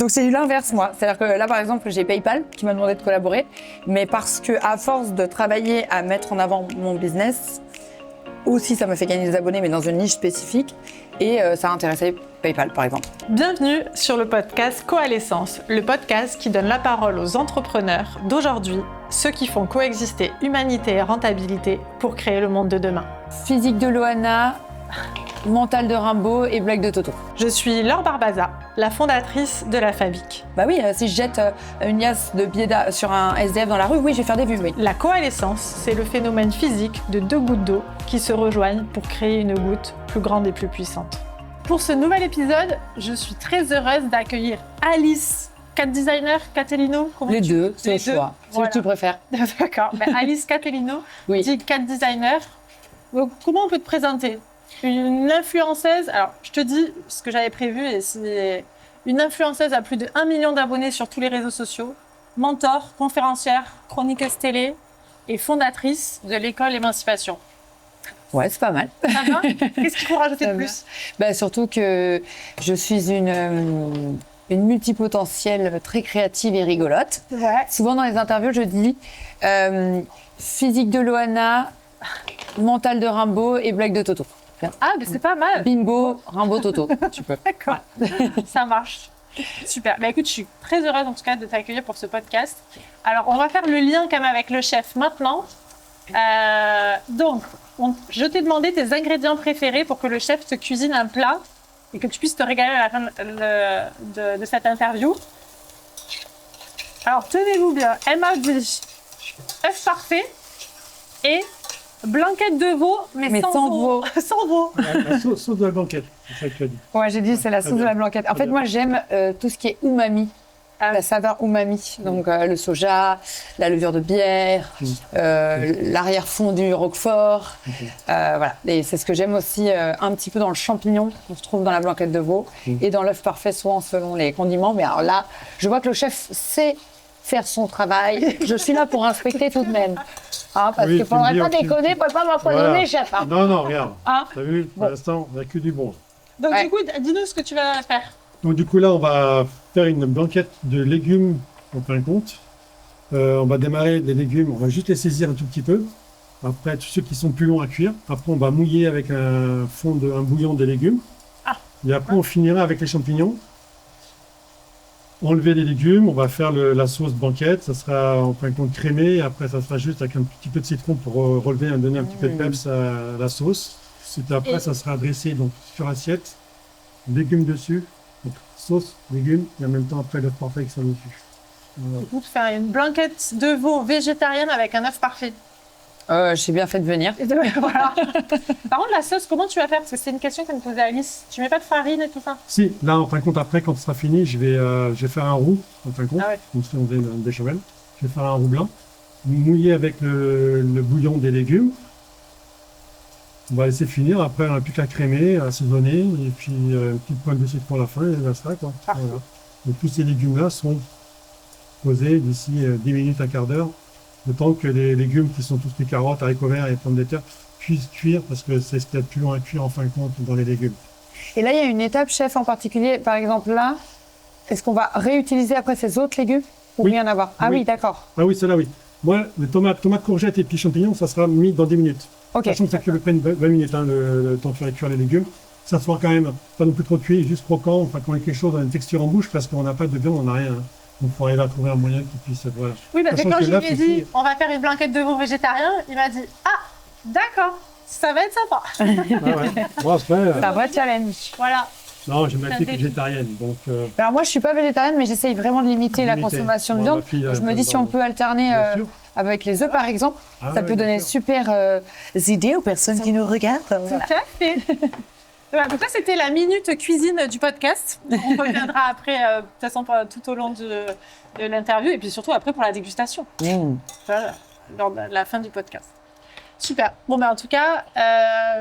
Donc c'est l'inverse, moi. C'est-à-dire que là, par exemple, j'ai PayPal qui m'a demandé de collaborer, mais parce que à force de travailler à mettre en avant mon business, aussi ça m'a fait gagner des abonnés, mais dans une niche spécifique, et ça a intéressé PayPal, par exemple. Bienvenue sur le podcast Coalescence, le podcast qui donne la parole aux entrepreneurs d'aujourd'hui, ceux qui font coexister humanité et rentabilité pour créer le monde de demain. Physique de Loana, mental de Rimbaud et blague de Toto. Je suis Laure Barbaza, la fondatrice de la Fabique. Bah oui, si je jette une liasse de billets sur un SDF dans la rue, oui, je vais faire des vues, oui. La coalescence, c'est le phénomène physique de deux gouttes d'eau qui se rejoignent pour créer une goutte plus grande et plus puissante. Pour ce nouvel épisode, je suis très heureuse d'accueillir Alice, cat designer, Catellino. Les deux, c'est au choix. C'est ce que tu préfères. D'accord. Ben, Alice Catellino, oui. dit cat designer. Donc, comment on peut te présenter ? Une influenceuse, alors je te dis ce que j'avais prévu, et c'est une influenceuse à plus de 1 million d'abonnés sur tous les réseaux sociaux, mentor, conférencière, chroniqueuse télé et fondatrice de l'école Émancipation. Ouais, c'est pas mal. Ça va ? Qu'est-ce qu'il faut rajouter de plus ? Bah, surtout que je suis une multipotentielle très créative et rigolote. Ouais. Souvent dans les interviews, je dis physique de Loana, mental de Rimbaud et blague de Toto. Ah, mais c'est pas mal. Bingo, Rimbaud, Toto. Tu peux. D'accord. Ça marche. Super. Bah écoute, je suis très heureuse en tout cas de t'accueillir pour ce podcast. Alors, on va faire le lien quand même avec le chef maintenant. Donc, je t'ai demandé tes ingrédients préférés pour que le chef te cuisine un plat et que tu puisses te régaler à la fin de cette interview. Alors, tenez-vous bien. Elle m'a dit œuf parfait et blanquette de veau, mais sans veau. Sans veau. La sauce de la blanquette, c'est ça que tu as dit. Ouais, j'ai dit c'est la sauce de la blanquette. En fait, moi, j'aime tout ce qui est umami. La saveur umami, donc le soja, la levure de bière, l'arrière-fond du roquefort. Voilà. Et c'est ce que j'aime aussi un petit peu dans le champignon qu'on se trouve dans la blanquette de veau et dans l'œuf parfait, souvent selon les condiments. Mais alors là, je vois que le chef sait faire son travail. Je suis là pour inspecter tout de même. Hein, parce qu'il ne faudrait pas déconner, il ne faut pas m'empoisonner, chef. Hein. Non, regarde. Hein? T'as vu, pour l'instant, on n'a que du bon. Donc du coup, dis-nous ce que tu vas faire. Donc du coup, là, on va faire une blanquette de légumes en plein compte. On va démarrer des légumes, on va juste les saisir un tout petit peu. Après, tous ceux qui sont plus longs à cuire. Après, on va mouiller avec un bouillon de légumes. Et après, on finira avec les champignons. Enlever les légumes, on va faire la sauce blanquette, ça sera en fin de compte crémé, et après ça sera juste avec un petit peu de citron pour relever, donner un petit peu de peps à la sauce. Après, ça sera dressé donc, sur assiette, légumes dessus, donc, sauce, légumes, et en même temps après l'œuf parfait avec ça dessus. Voilà. Du coup, faire une blanquette de veau végétarienne avec un œuf parfait. J'ai bien fait de venir. Voilà. Par contre, la sauce, comment tu vas faire ? Parce que c'est une question que me posait Alice. Tu mets pas de farine et tout ça ? Si, là, en fin de compte, après, quand ce sera fini, je vais faire un roux, en fin de compte, comme si on faisait une béchamel. Je vais faire un roux blanc, mouiller avec le bouillon des légumes. On va laisser finir. Après, on n'a plus qu'à crémer, à assaisonner, et puis une petite pointe de citron à la fin, et basta, quoi. Voilà. Donc, tous ces légumes-là sont posés d'ici 10 minutes, un quart d'heure. Le temps que les légumes, qui sont tous les carottes, haricots verts et pommes de terre, puissent cuire, parce que c'est ce qu'il y a de plus long à cuire en fin de compte dans les légumes. Et là, il y a une étape, chef, en particulier. Par exemple, là, est-ce qu'on va réutiliser après ces autres légumes ou rien à voir ? Ah oui, d'accord. Ah oui, celle-là, oui. Moi, les tomates, courgettes et puis champignons, ça sera mis dans 10 minutes. Ok. Sachant que ça cuit à peu près 20 minutes, hein, le temps de faire cuire les légumes. Ça soit quand même pas non plus trop cuit, juste croquant, enfin qu'on ait quelque chose, une texture en bouche, parce qu'on n'a pas de viande, on n'a rien. Hein. Donc, il faut arriver à trouver un moyen qui puisse... Voilà. Oui, parce que quand je lui ai dit, on va faire une blanquette de veau végétarien, il m'a dit, ah, d'accord, ça va être sympa. Bon, c'est un vrai challenge. Voilà. Non, j'ai ma fille végétarienne, donc... Alors moi, je suis pas végétarienne, mais j'essaye vraiment de limiter la consommation de viande. Je me dis, si on peut alterner avec les œufs, par exemple, ça peut donner super idées aux personnes qui nous regardent. Tout à fait. Voilà, donc là, c'était la minute cuisine du podcast. On reviendra après, de toute façon, tout au long de l'interview et puis surtout après pour la dégustation. Voilà, lors de la fin du podcast. Super. Bon, en tout cas,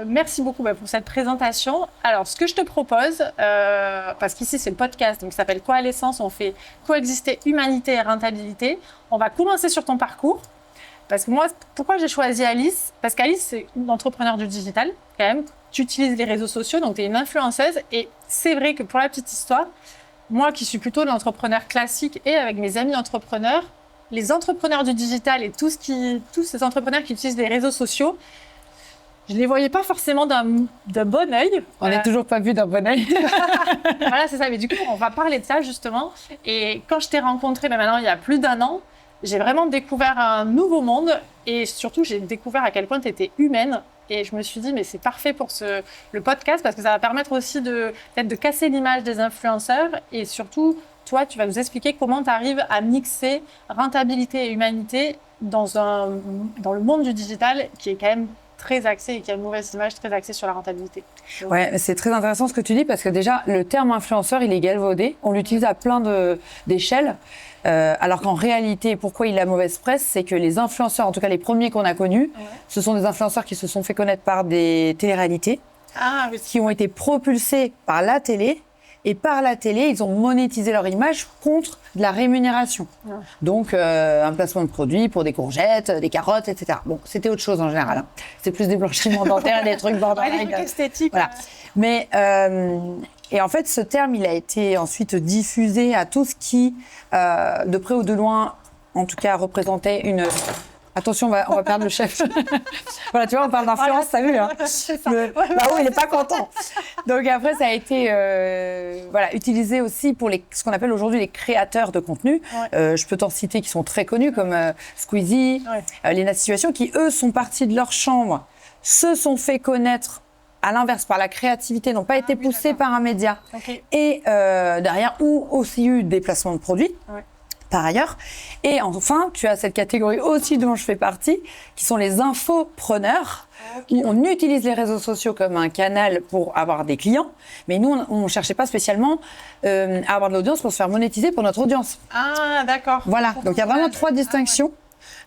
merci beaucoup pour cette présentation. Alors, ce que je te propose, parce qu'ici, c'est le podcast, donc ça s'appelle Coalescence, on fait coexister humanité et rentabilité. On va commencer sur ton parcours. Parce que moi, pourquoi j'ai choisi Alice ? Parce qu'Alice, c'est une entrepreneure du digital, quand même. Tu utilises les réseaux sociaux, donc tu es une influenceuse. Et c'est vrai que pour la petite histoire, moi qui suis plutôt l'entrepreneur classique et avec mes amis entrepreneurs, les entrepreneurs du digital et tous ces entrepreneurs qui utilisent les réseaux sociaux, je ne les voyais pas forcément d'un bon œil. On n'est toujours pas vu d'un bon œil. Voilà, c'est ça. Mais du coup, on va parler de ça justement. Et quand je t'ai rencontré, maintenant il y a plus d'1 an, j'ai vraiment découvert un nouveau monde. Et surtout, j'ai découvert à quel point tu étais humaine. Et je me suis dit, mais c'est parfait pour le podcast parce que ça va permettre aussi peut-être de casser l'image des influenceurs. Et surtout, toi, tu vas nous expliquer comment tu arrives à mixer rentabilité et humanité dans le monde du digital qui est quand même très axé et qui a une mauvaise image très axée sur la rentabilité. Ouais, c'est très intéressant ce que tu dis parce que déjà, le terme influenceur, il est galvaudé. On l'utilise à plein d'échelles. Alors qu'en réalité, pourquoi il a mauvaise presse, c'est que les influenceurs, en tout cas les premiers qu'on a connus, ce sont des influenceurs qui se sont fait connaître par des téléréalités, qui ont été propulsés par la télé. Et par la télé, ils ont monétisé leur image contre de la rémunération. Donc, un placement de produits pour des courgettes, des carottes, etc. Bon, c'était autre chose en général. Hein. C'est plus des blanchiments dentaires, des trucs borderline. Des trucs esthétiques. Voilà. Mais, et en fait, ce terme, il a été ensuite diffusé à tout ce qui, de près ou de loin, en tout cas, représentait une... Attention, on va perdre le chef. Voilà, tu vois, on parle d'influence, t'as vu, hein. Là-haut, il n'est pas content. Donc après, ça a été utilisé aussi pour ce qu'on appelle aujourd'hui les créateurs de contenu. Je peux t'en citer qui sont très connus, comme Squeezie, Léna Situation, qui, eux, sont partis de leur chambre, se sont fait connaître à l'inverse, par la créativité, n'ont pas été poussés par un média. Et derrière, ont aussi eu des placements de produits. Par ailleurs. Et enfin, tu as cette catégorie aussi dont je fais partie, qui sont les infopreneurs, où on utilise les réseaux sociaux comme un canal pour avoir des clients, mais nous, on ne cherchait pas spécialement à avoir de l'audience pour se faire monétiser pour notre audience. Ah, d'accord. Voilà, donc il y a vraiment 3 distinctions.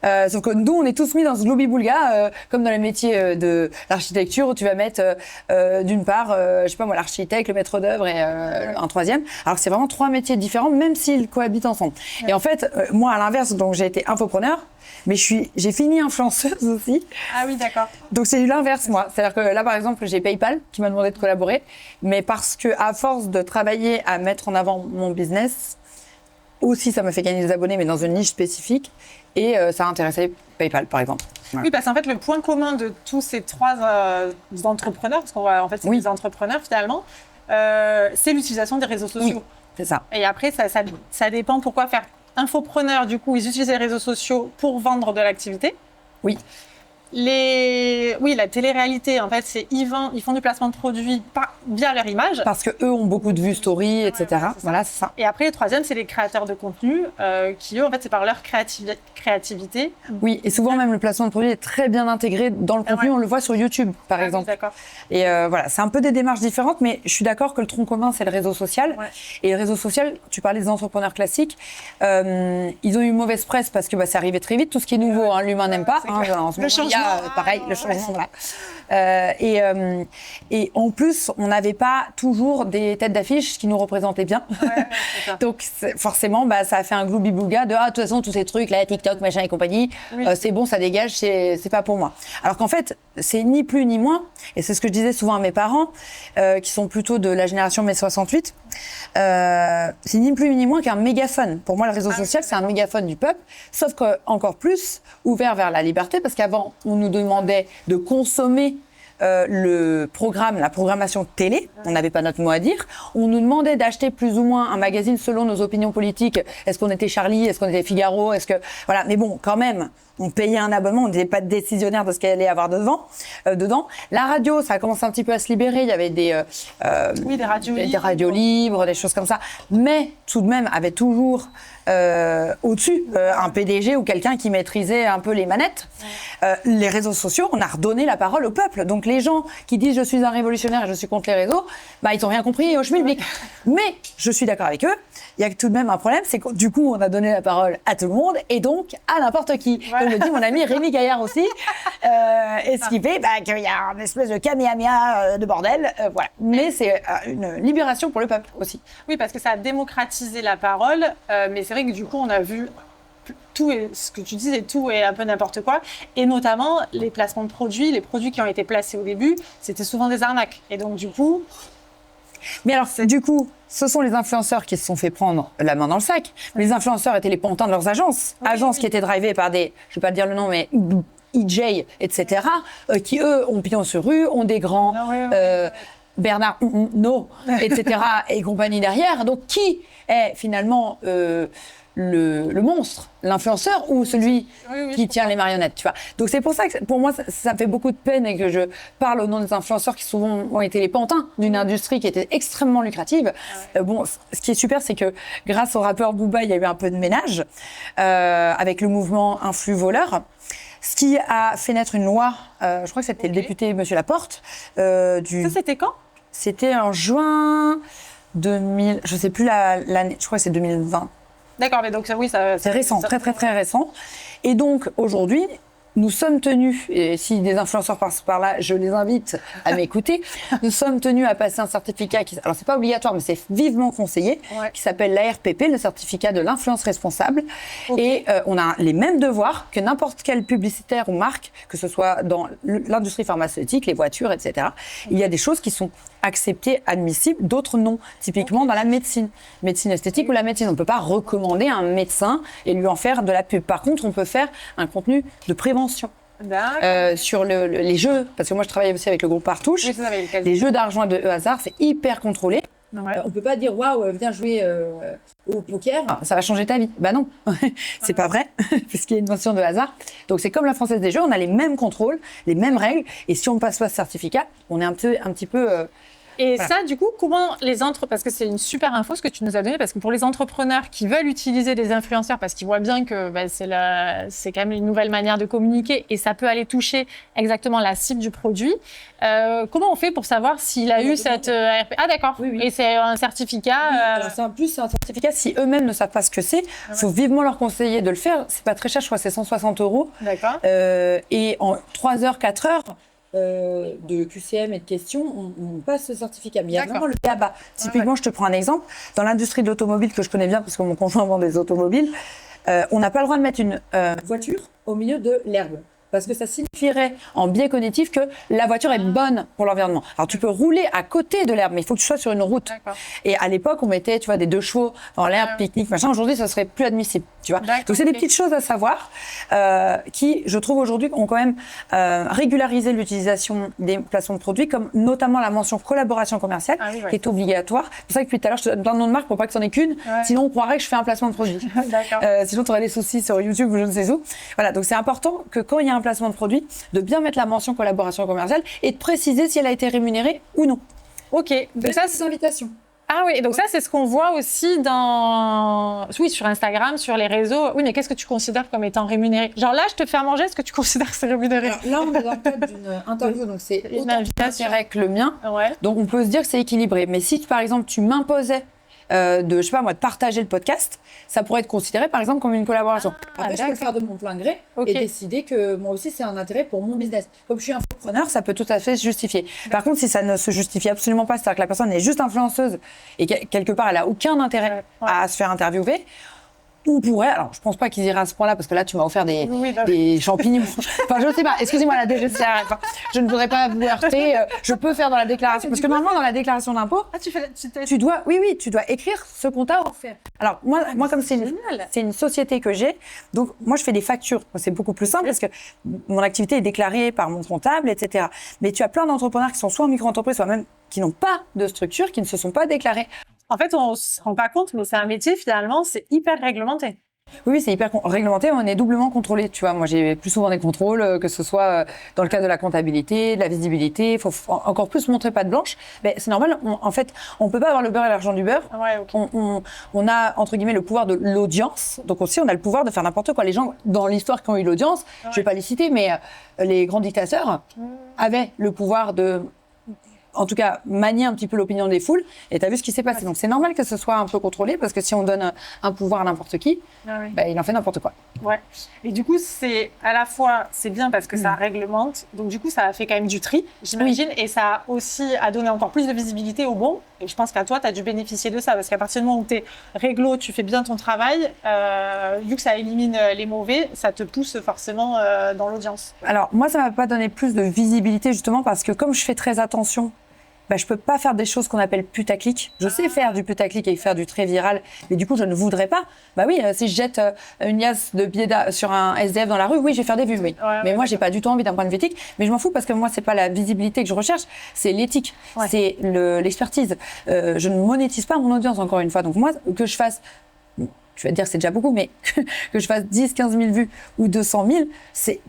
Sauf que nous, on est tous mis dans ce globi-boulga, comme dans les métiers de l'architecture, où tu vas mettre d'une part, je sais pas moi, l'architecte, le maître d'œuvre et un troisième. Alors que c'est vraiment 3 métiers différents, même s'ils cohabitent ensemble. Et en fait, moi, à l'inverse, donc j'ai été infopreneur, mais j'ai fini influenceuse aussi. Ah oui, d'accord. Donc c'est l'inverse, moi. C'est-à-dire que là, par exemple, j'ai PayPal qui m'a demandé de collaborer, mais parce que à force de travailler à mettre en avant mon business, aussi, ça m'a fait gagner des abonnés, mais dans une niche spécifique. Et ça a intéressé PayPal, par exemple. Voilà. Oui, parce qu'en fait, le point commun de tous ces 3 entrepreneurs, parce qu'on va, en fait, c'est des entrepreneurs finalement, c'est l'utilisation des réseaux sociaux. Oui, c'est ça. Et après, ça dépend pourquoi faire infopreneurs. Du coup, ils utilisent les réseaux sociaux pour vendre de l'activité. Oui. La télé-réalité, en fait, c'est ils font du placement de produits via leur image. Parce qu'eux ont beaucoup de vues story, etc. Voilà, c'est ça. Et après, le troisième, c'est les créateurs de contenu qui, eux, en fait, c'est par leur créativité. Oui, et souvent même le placement de produit est très bien intégré dans le contenu. On le voit sur YouTube, par exemple. Oui, d'accord. Et voilà, c'est un peu des démarches différentes, mais je suis d'accord que le tronc commun, c'est le réseau social. Et le réseau social, tu parlais des entrepreneurs classiques, ils ont eu mauvaise presse parce que c'est arrivé très vite. Tout ce qui est nouveau, l'humain n'aime pas. Le changement. Pareil, le changement, voilà. Et en plus, on n'avait pas toujours des têtes d'affiche qui nous représentaient bien. Donc, forcément, ça a fait un gloubi-boulga de « Ah, de toute façon, tous ces trucs, là, TikTok, machin et compagnie, c'est bon, ça dégage, c'est pas pour moi. » Alors qu'en fait, c'est ni plus ni moins, et c'est ce que je disais souvent à mes parents, qui sont plutôt de la génération mai 68, c'est ni plus ni moins qu'un mégaphone. Pour moi, le réseau social, c'est un mégaphone du peuple, sauf qu'encore plus ouvert vers la liberté, parce qu'avant, on nous demandait de consommer le programme, la programmation télé, on n'avait pas notre mot à dire. On nous demandait d'acheter plus ou moins un magazine selon nos opinions politiques. Est-ce qu'on était Charlie? Est-ce qu'on était Figaro? Voilà. Mais bon, quand même, on payait un abonnement, on n'était pas décisionnaire de ce qu'il allait y avoir dedans. La radio, ça a commencé un petit peu à se libérer. Il y avait des radios libres, des choses comme ça. Mais tout de même, avait toujours au-dessus un PDG ou quelqu'un qui maîtrisait un peu les manettes. Les réseaux sociaux, on a redonné la parole au peuple. Donc les gens qui disent je suis un révolutionnaire et je suis contre les réseaux, ils n'ont rien compris au schmilblick. Mais je suis d'accord avec eux, il y a tout de même un problème, c'est que du coup on a donné la parole à tout le monde et donc à n'importe qui. Comme le dit mon ami Rémi Gaillard aussi. Et ce qui fait qu'il y a une espèce de kamehameha de bordel. Voilà. Mais c'est une libération pour le peuple aussi. Oui, parce que ça a démocratisé la parole, mais c'est vrai que du coup on a vu tout ce que tu disais, tout est un peu n'importe quoi, et notamment les placements de produits, les produits qui ont été placés au début, c'était souvent des arnaques. Et donc du coup, Mais alors, du coup, ce sont les influenceurs qui se sont fait prendre la main dans le sac. Les influenceurs étaient les pantins de leurs agences. Agences qui étaient drivées par des, je vais pas dire le nom, mais EJ, etc., qui, eux, ont pignon sur rue, ont des grands Bernard No, etc., et compagnie derrière. Donc, qui est finalement le monstre, l'influenceur ou celui qui tient les marionnettes, tu vois. Donc c'est pour ça que pour moi ça me fait beaucoup de peine et que je parle au nom des influenceurs qui souvent ont été les pantins d'une industrie qui était extrêmement lucrative. Bon, ce qui est super, c'est que grâce au rappeur Booba, il y a eu un peu de ménage avec le mouvement Influx Voleur. Ce qui a fait naître une loi, je crois que c'était le député Monsieur Laporte. Ça, c'était quand ? C'était en juin 2000, je sais plus l'année, je crois que c'est 2020. D'accord, mais donc oui, ça c'est récent, très récent. Et donc aujourd'hui, nous sommes tenus, et si des influenceurs passent par là, je les invite à m'écouter, nous sommes tenus à passer un certificat qui, alors c'est pas obligatoire, mais c'est vivement conseillé, qui s'appelle l'ARPP, le certificat de l'influence responsable. Et on a les mêmes devoirs que n'importe quel publicitaire ou marque, que ce soit dans l'industrie pharmaceutique, les voitures, etc. Il y a des choses qui sont acceptées, admissibles, d'autres non. Typiquement dans la médecine esthétique ou la médecine. On ne peut pas recommander à un médecin et lui en faire de la pub. Par contre, on peut faire un contenu de prévention. Sur les jeux, parce que moi je travaille aussi avec le groupe Partouche, les jeux d'argent et de hasard, c'est hyper contrôlé. On peut pas dire waouh, viens jouer au poker, ça va changer ta vie. Bah non, c'est pas vrai, parce qu'il y a une notion de hasard. Donc c'est comme la Française des Jeux, on a les mêmes contrôles, les mêmes règles, et si on ne passe pas ce certificat, on est un petit peu. Et ça, du coup, comment parce que c'est une super info ce que tu nous as donné, parce que pour les entrepreneurs qui veulent utiliser des influenceurs, parce qu'ils voient bien que c'est quand même une nouvelle manière de communiquer et ça peut aller toucher exactement la cible du produit, comment on fait pour savoir s'il a eu cette ARP? Ah d'accord, oui. Et c'est un certificat alors c'est un certificat, si eux-mêmes ne savent pas ce que c'est, il faut vivement leur conseiller de le faire. C'est pas très cher, je crois que c'est 160 €. D'accord. Et en 3 heures, 4 heures, de QCM et de questions, on passe ce certificat. Mais il y a vraiment le BABA. Typiquement, je te prends un exemple. Dans l'industrie de l'automobile, que je connais bien parce que mon conjoint vend des automobiles, on n'a pas le droit de mettre une voiture au milieu de l'herbe. Parce que ça signifierait en biais cognitif que la voiture est bonne pour l'environnement. Alors tu peux rouler à côté de l'herbe, mais il faut que tu sois sur une route. Et à l'époque, on mettait, tu vois, des 2 chevaux dans l'herbe, pique-nique, machin. Aujourd'hui, ça serait plus admissible, tu vois. Donc c'est des petites choses à savoir qui, je trouve aujourd'hui, ont quand même régularisé l'utilisation des placements de produits, comme notamment la mention collaboration commerciale, qui est obligatoire. C'est pour ça que depuis tout à l'heure, je te donne plein de noms de marques pour pas que c'en ait qu'une. Sinon, on croirait que je fais un placement de produit. Sinon, tu aurais des soucis sur YouTube ou je ne sais où. Voilà, donc c'est important que quand il y a un placement de produit, de bien mettre la mention collaboration commerciale et de préciser si elle a été rémunérée ou non. Ok, donc ça c'est invitation. Ah oui, donc ça c'est ce qu'on voit aussi sur Instagram, sur les réseaux. Oui, mais qu'est-ce que tu considères comme étant rémunéré? Genre là, je te fais à manger, est-ce que tu considères que c'est rémunéré? Alors, là, on est dans le cadre d'une interview, donc c'est autant d'intérêt que le mien. Donc on peut se dire que c'est équilibré. Mais si par exemple tu m'imposais de partager le podcast, ça pourrait être considéré par exemple comme une collaboration. Après, je peux le faire de mon plein gré et décider que moi aussi c'est un intérêt pour mon business. Comme je suis infopreneur, ça peut tout à fait se justifier. Par contre, si ça ne se justifie absolument pas, c'est-à-dire que la personne est juste influenceuse et quelque part elle a aucun intérêt à se faire interviewer, on pourrait, alors je pense pas qu'ils iraient à ce point-là parce que là tu m'as offert des champignons. Enfin je sais pas, excusez-moi la DGCR, je ne voudrais pas vous heurter, je peux faire dans la déclaration, parce que normalement dans la déclaration d'impôt, tu dois écrire ce qu'on t'a offert. Alors moi comme c'est une société que j'ai, donc moi je fais des factures, c'est beaucoup plus simple parce que mon activité est déclarée par mon comptable, etc. Mais tu as plein d'entrepreneurs qui sont soit en micro-entreprise, soit même qui n'ont pas de structure, qui ne se sont pas déclarés. En fait, on ne se rend pas compte, mais c'est un métier, finalement, c'est hyper réglementé. Oui, c'est hyper réglementé, on est doublement contrôlé. Tu vois, moi, j'ai plus souvent des contrôles, que ce soit dans le cadre de la comptabilité, de la visibilité. Il faut encore plus montrer patte blanche. Mais c'est normal, en fait, on ne peut pas avoir le beurre et l'argent du beurre. On a, entre guillemets, le pouvoir de l'audience. Donc aussi, on a le pouvoir de faire n'importe quoi. Les gens, dans l'histoire qui ont eu l'audience, je ne vais pas les citer, mais les grands dictateurs avaient le pouvoir de... en tout cas, manier un petit peu l'opinion des foules, et tu as vu ce qui s'est passé. Donc c'est normal que ce soit un peu contrôlé, parce que si on donne un pouvoir à n'importe qui, il en fait n'importe quoi. Ouais. Et du coup, c'est à la fois, c'est bien parce que ça réglemente, donc du coup, ça a fait quand même du tri, j'imagine, et ça a aussi donné encore plus de visibilité aux bons. Et je pense qu'à toi, tu as dû bénéficier de ça, parce qu'à partir du moment où tu es réglo, tu fais bien ton travail, vu que ça élimine les mauvais, ça te pousse forcément dans l'audience. Alors moi, ça m'a pas donné plus de visibilité, justement, parce que comme je fais très attention, je peux pas faire des choses qu'on appelle putaclic. Je sais faire du putaclic et faire du très viral, mais du coup, je ne voudrais pas. Bah oui, si je jette une liasse de billets sur un SDF dans la rue, oui, je vais faire des vues, oui. Mais moi, j'ai pas du tout envie d'un point de vue éthique. Mais je m'en fous parce que moi, c'est pas la visibilité que je recherche, c'est l'éthique, c'est l'expertise. Je ne monétise pas mon audience, encore une fois. Donc moi, que je fasse, tu vas te dire que c'est déjà beaucoup, mais que je fasse 10, 15 000 vues ou 200 000,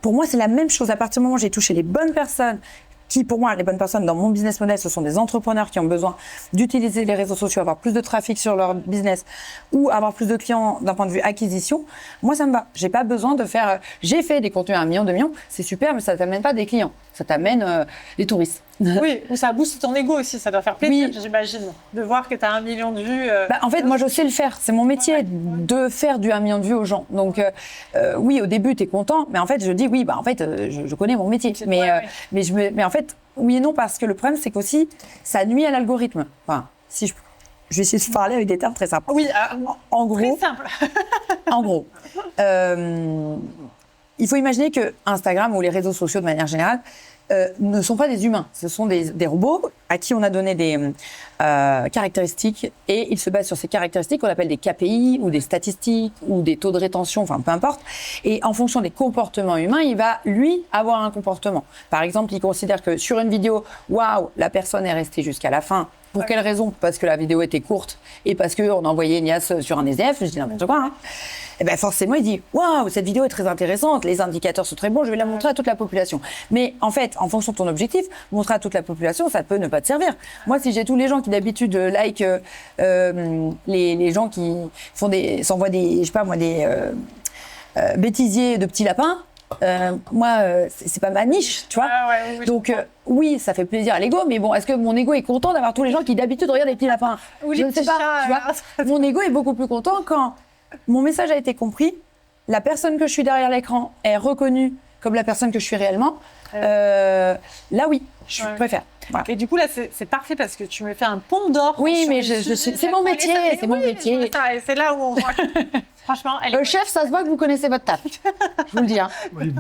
pour moi, c'est la même chose. À partir du moment où j'ai touché les bonnes personnes, qui, pour moi, les bonnes personnes dans mon business model, ce sont des entrepreneurs qui ont besoin d'utiliser les réseaux sociaux, avoir plus de trafic sur leur business ou avoir plus de clients d'un point de vue acquisition. Moi, ça me va. J'ai pas besoin de faire... J'ai fait des contenus à 1 million, 2 millions, c'est super, mais ça t'amène pas des clients. Ça t'amène des touristes. Oui, ou ça booste ton ego aussi, ça doit faire plaisir, j'imagine, de voir que tu as 1 million de vues. En fait, moi, je sais le faire. C'est mon métier de faire du 1 million de vues aux gens. Donc, oui, au début, tu es content, mais en fait, je dis oui, en fait, je connais mon métier. Mais en fait, oui et non, parce que le problème, c'est qu'aussi, ça nuit à l'algorithme. Enfin, si je vais essayer de parler avec des termes très simples. Oui, en gros. Très simple. En gros, il faut imaginer que Instagram ou les réseaux sociaux de manière générale ne sont pas des humains. Ce sont des robots à qui on a donné des caractéristiques et ils se basent sur ces caractéristiques qu'on appelle des KPI ou des statistiques ou des taux de rétention, enfin peu importe. Et en fonction des comportements humains, il va, lui, avoir un comportement. Par exemple, il considère que sur une vidéo, waouh, la personne est restée jusqu'à la fin. Pour quelle raison? Parce que la vidéo était courte et parce qu'on a envoyé une liasse sur un SDF, je dis n'importe quoi. Et bien forcément, il dit « Waouh, cette vidéo est très intéressante, les indicateurs sont très bons, je vais la montrer à toute la population. » Mais en fait, en fonction de ton objectif, montrer à toute la population, ça peut ne pas te servir. Moi, si j'ai tous les gens qui d'habitude like les gens qui s'envoient des, je sais pas moi, des bêtisiers de petits lapins, moi, c'est pas ma niche, tu vois. Donc, oui, ça fait plaisir à l'ego, mais bon, est-ce que mon ego est content d'avoir tous les gens qui d'habitude regardent les petits lapins? Ou je ne sais pas, tu vois. Mon ego est beaucoup plus content quand mon message a été compris, la personne que je suis derrière l'écran est reconnue comme la personne que je suis réellement. Là, oui, je préfère. Voilà. Et du coup, là, c'est parfait parce que tu me fais un pont d'or. Oui, mais c'est mon métier, c'est mon métier. C'est là où on voit. Franchement, chef, ça se voit que vous connaissez votre taf. Je vous le dis. Hein. Oui,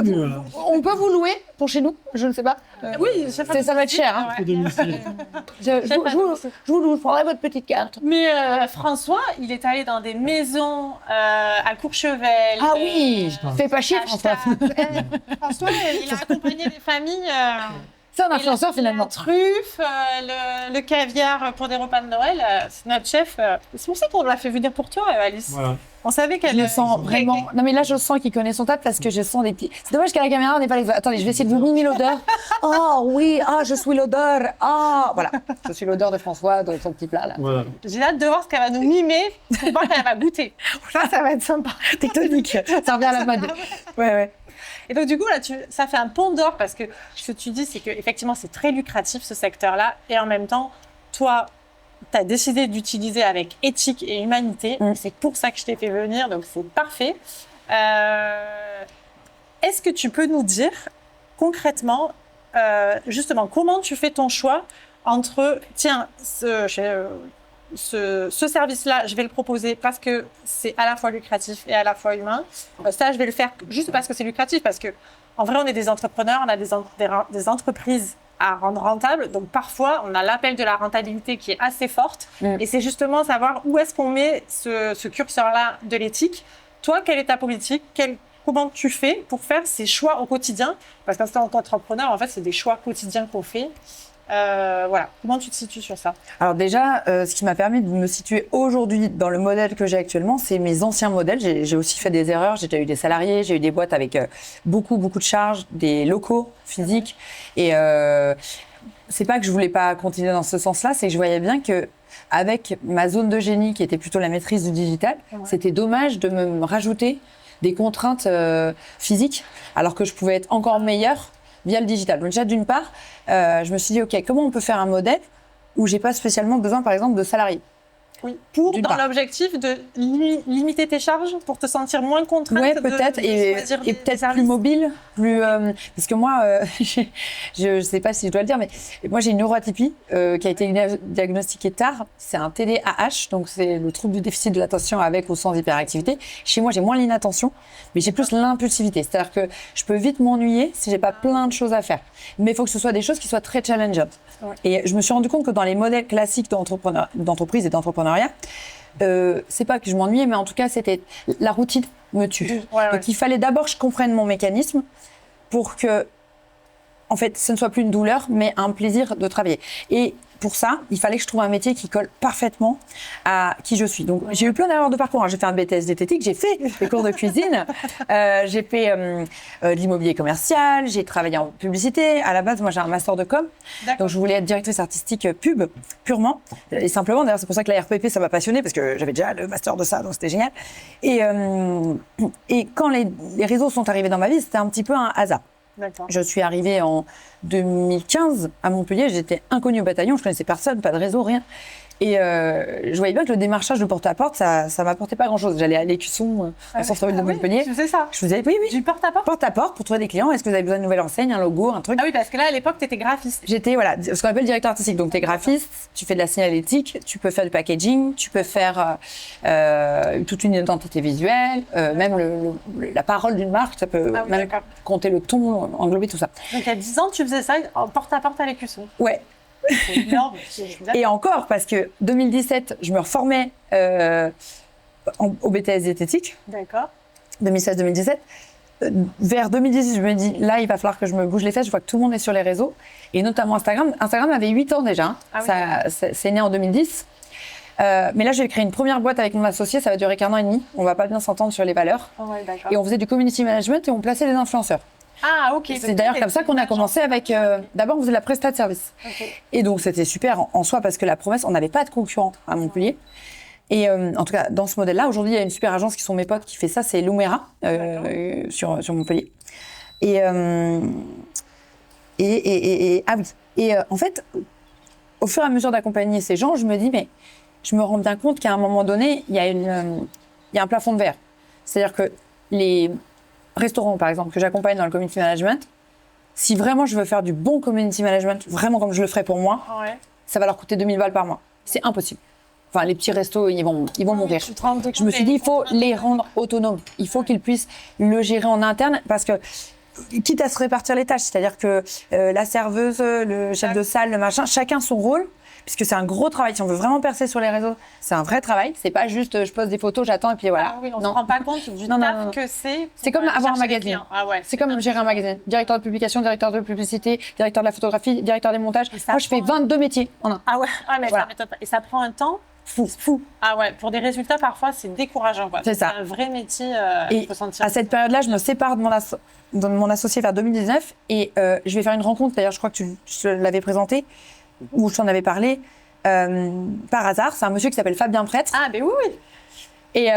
mieux, on peut vous louer pour chez nous? Je ne sais pas. Oui, ça va être cher. Hein. Je vous loue, je prendrai votre petite carte. Mais François, il est allé dans des maisons à Courchevel. Ah oui, fais pas chier, François. François, il a accompagné des familles. C'est un influenceur finalement. La truffe, le caviar pour des repas de Noël, c'est notre chef. C'est pour ça qu'on l'a fait venir pour toi, Alice. Voilà. On savait qu'elle... Je le sens vraiment... Non mais là, je sens qu'il connaît son taf parce que je sens des petits... C'est dommage qu'à la caméra, on n'ait pas les... Attendez, je vais essayer de vous mimer l'odeur. Oh oui, je suis l'odeur. Voilà, je suis l'odeur de François dans son petit plat là. Voilà. J'ai hâte de voir ce qu'elle va nous mimer pour voir qu'elle va goûter. Ça va être sympa. Tectonique, ça revient à la mode. Ouais. Et donc, du coup, là, ça fait un pont d'or parce que ce que tu dis, c'est qu'effectivement, c'est très lucratif ce secteur-là. Et en même temps, toi, tu as décidé d'utiliser avec éthique et humanité. C'est pour ça que je t'ai fait venir. Donc, c'est parfait. Est-ce que tu peux nous dire concrètement, justement, comment tu fais ton choix entre, tiens, ce service-là, je vais le proposer parce que c'est à la fois lucratif et à la fois humain. Ça, je vais le faire juste parce que c'est lucratif, parce que en vrai, on est des entrepreneurs, on a des entreprises à rendre rentables. Donc parfois, on a l'appel de la rentabilité qui est assez forte. Et c'est justement savoir où est-ce qu'on met ce curseur-là de l'éthique. Toi, quelle est ta politique? Comment tu fais pour faire ces choix au quotidien? Parce qu'en tant qu'entrepreneur, en fait, c'est des choix quotidiens qu'on fait. Voilà, comment tu te situes sur ça? Alors déjà, ce qui m'a permis de me situer aujourd'hui dans le modèle que j'ai actuellement, c'est mes anciens modèles. J'ai aussi fait des erreurs, j'ai déjà eu des salariés, j'ai eu des boîtes avec beaucoup de charges, des locaux physiques. Et c'est pas que je voulais pas continuer dans ce sens-là, c'est que je voyais bien que avec ma zone de génie, qui était plutôt la maîtrise du digital, c'était dommage de me rajouter des contraintes physiques, alors que je pouvais être encore meilleure via le digital. Donc déjà, d'une part, je me suis dit, OK, comment on peut faire un modèle où j'ai pas spécialement besoin, par exemple, de salariés? Oui. D'une Dans part. l'objectif de limiter tes charges pour te sentir moins contrainte. Ouais, peut-être, et peut-être plus mobile, plus parce que moi, je sais pas si je dois le dire, mais moi j'ai une neuroatypie qui a été diagnostiquée tard. C'est un TDAH, donc c'est le trouble du déficit de l'attention avec ou sans hyperactivité. Chez moi, j'ai moins l'inattention, mais j'ai plus l'impulsivité. C'est-à-dire que je peux vite m'ennuyer si j'ai pas plein de choses à faire. Mais il faut que ce soit des choses qui soient très challengeantes. Ouais. Et je me suis rendu compte que dans les modèles classiques d'entreprise et d'entrepreneuriat, c'est pas que je m'ennuyais, mais en tout cas, c'était la routine me tue. Ouais. Donc il fallait d'abord que je comprenne mon mécanisme pour que, en fait, ce ne soit plus une douleur, mais un plaisir de travailler. Et pour ça, il fallait que je trouve un métier qui colle parfaitement à qui je suis. Donc, j'ai eu plein d'erreurs de parcours. J'ai fait un BTS diététique, j'ai fait des cours de cuisine, j'ai fait de l'immobilier commercial, j'ai travaillé en publicité. À la base, moi, j'ai un master de com. Donc, je voulais être directrice artistique pub, purement et simplement. D'ailleurs, c'est pour ça que la RPP, ça m'a passionnée, parce que j'avais déjà le master de ça, donc c'était génial. Et quand les réseaux sont arrivés dans ma vie, c'était un petit peu un hasard. Je suis arrivée en 2015 à Montpellier, j'étais inconnue au bataillon, je connaissais personne, pas de réseau, rien. Et je voyais bien que le démarchage de porte-à-porte, ça m'apportait pas grand-chose. J'allais à l'Écusson, en centre-ville de Montpellier. Tu faisais ça? Je faisais, oui. Du porte-à-porte? Porte-à-porte pour trouver des clients. Est-ce que vous avez besoin d'une nouvelle enseigne, un logo, un truc? Ah oui, parce que là, à l'époque, tu étais graphiste. J'étais, ce qu'on appelle directeur artistique. Donc, tu es graphiste, tu fais de la signalétique, tu peux faire du packaging, tu peux faire toute une identité visuelle, même la parole d'une marque, ça peut même compter le ton, englober tout ça. Donc, il y a 10 ans, tu faisais ça en porte-à-porte à l'Écusson? Ouais. C'est énorme. Et encore, parce que 2017, je me reformais au BTS diététique. D'accord. 2016-2017. Vers 2018, je me dis, là, il va falloir que je me bouge les fesses. Je vois que tout le monde est sur les réseaux, et notamment Instagram. Instagram avait 8 ans déjà. Ah oui. C'est né en 2010. Mais là, j'ai créé une première boîte avec mon associé. Ça va durer qu'1 an et demi. On va pas bien s'entendre sur les valeurs. Oh ouais, d'accord. Et on faisait du community management et on plaçait les influenceurs. Ah, ok. C'est d'ailleurs comme ça qu'on a commencé avec... d'abord, on faisait la prestat de service. Okay. Et donc, c'était super en soi parce que la promesse, on n'avait pas de concurrent à Montpellier. Et en tout cas, dans ce modèle-là, aujourd'hui, il y a une super agence qui sont mes potes qui fait ça, c'est Lumera, sur Montpellier. Ah oui. Et en fait, au fur et à mesure d'accompagner ces gens, je me dis, mais je me rends bien compte qu'à un moment donné, il y a un plafond de verre. C'est-à-dire que les restaurants, par exemple, que j'accompagne dans le community management, si vraiment je veux faire du bon community management, vraiment comme je le ferais pour moi, ça va leur coûter 2000 balles par mois. C'est impossible. Enfin, les petits restos, ils vont mourir. Je me suis dit, il faut les rendre autonomes. Il faut qu'ils puissent le gérer en interne, parce que, quitte à se répartir les tâches, c'est-à-dire que la serveuse, le chef de salle, le machin, chacun son rôle, puisque c'est un gros travail. Si on veut vraiment percer sur les réseaux, c'est un vrai travail. C'est pas juste je pose des photos, j'attends et puis voilà. Ah oui, on ne se rend pas compte du taf que c'est. C'est comme avoir un magazine. Ah ouais. C'est comme gérer un magazine. Directeur de publication, directeur de publicité, directeur de la photographie, directeur des montages. Moi, je fais 22 métiers en un. Ah ouais, mais voilà. Ça m'étonne pas. Et ça prend un temps fou. Ah ouais, pour des résultats, parfois, c'est décourageant. C'est ça. C'est un vrai métier. Et faut sentir à cette période-là, je me sépare de mon associé vers 2019 et je vais faire une rencontre. D'ailleurs, je crois que tu l'avais présenté, où je t'en avais parlé par hasard. C'est un monsieur qui s'appelle Fabien Prêtre. Ah, ben oui. Et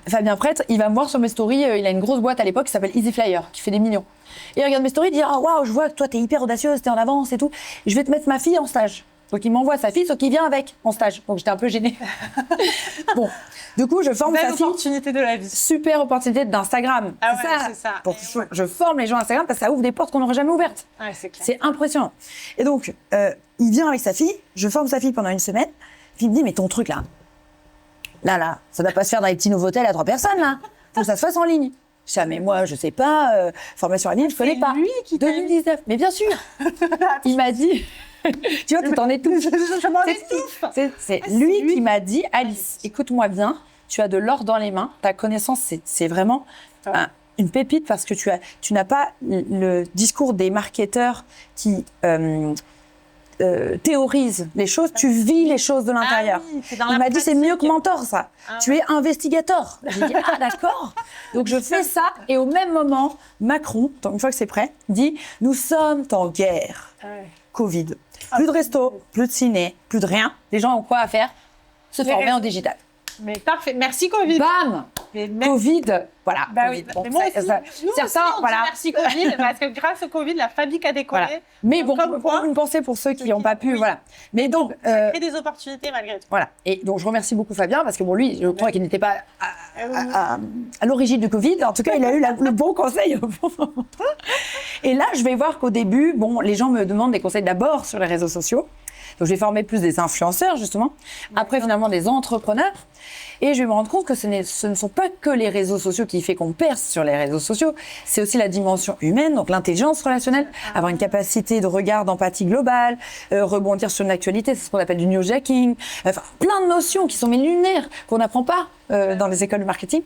Fabien Prêtre, il va me voir sur mes stories. Il a une grosse boîte à l'époque qui s'appelle Easy Flyer, qui fait des millions. Et il regarde mes stories, il dit « Ah, waouh, je vois que toi, t'es hyper audacieuse, t'es en avance et tout. Je vais te mettre ma fille en stage. » Donc, il m'envoie sa fille, sauf qu'il vient avec en stage. Donc, j'étais un peu gênée. Bon, du coup, je forme sa fille. Belle opportunité de la vie. Super opportunité d'Instagram. Ah ouais, c'est ça. Pour je forme les gens à Instagram parce que ça ouvre des portes qu'on n'aurait jamais ouvertes. Ouais, c'est clair. C'est impressionnant. Et donc, il vient avec sa fille. Je forme sa fille pendant 1 semaine. Puis il me dit, mais ton truc là, ça ne doit pas se faire dans les petits Novotel à 3 personnes là. Faut que ça se fasse en ligne. Je dis, ah, mais moi, je sais pas, formation en ligne, je connais pas. C'est lui qui 2019. Mais bien sûr. Il m'a dit... Tu vois, tout en étouffe. C'est lui qui m'a dit, Alice, écoute-moi bien, tu as de l'or dans les mains, ta connaissance, c'est vraiment une pépite parce que tu n'as pas le discours des marketeurs qui théorisent les choses, tu vis les choses de l'intérieur. Oui, il m'a dit, c'est mieux que mentor, ça. Tu es investigateur. J'ai dit, ah d'accord. Donc je fais ça et au même moment, Macron, une fois que c'est prêt, dit, nous sommes en guerre. Covid. Plus de resto, plus de ciné, plus de rien. Les gens ont quoi à faire? Se former en digital. Mais parfait. Merci Covid. Bam! Covid, voilà. Oui. Bon, mais moi aussi, nous aussi, on dit merci Covid, parce que grâce au Covid, la fabrique a décollé. Voilà. Mais bon, une pensée pour ceux qui n'ont pas pu, voilà. Mais donc, ça crée des opportunités malgré tout. Voilà. Et donc, je remercie beaucoup Fabien, parce que bon, lui, je crois qu'il n'était pas à l'origine du Covid. En tout cas, il a eu le bon conseil au bon moment. Et là, je vais voir qu'au début, bon, les gens me demandent des conseils d'abord sur les réseaux sociaux. Donc, je vais former plus des influenceurs, justement. Après, finalement, des entrepreneurs. Et je vais me rendre compte que ce ne sont pas que les réseaux sociaux qui font qu'on perce sur les réseaux sociaux. C'est aussi la dimension humaine, donc l'intelligence relationnelle, avoir une capacité de regard, d'empathie globale, rebondir sur une actualité, c'est ce qu'on appelle du newsjacking. Enfin, plein de notions qui sont mais lunaires, qu'on n'apprend pas dans les écoles de marketing.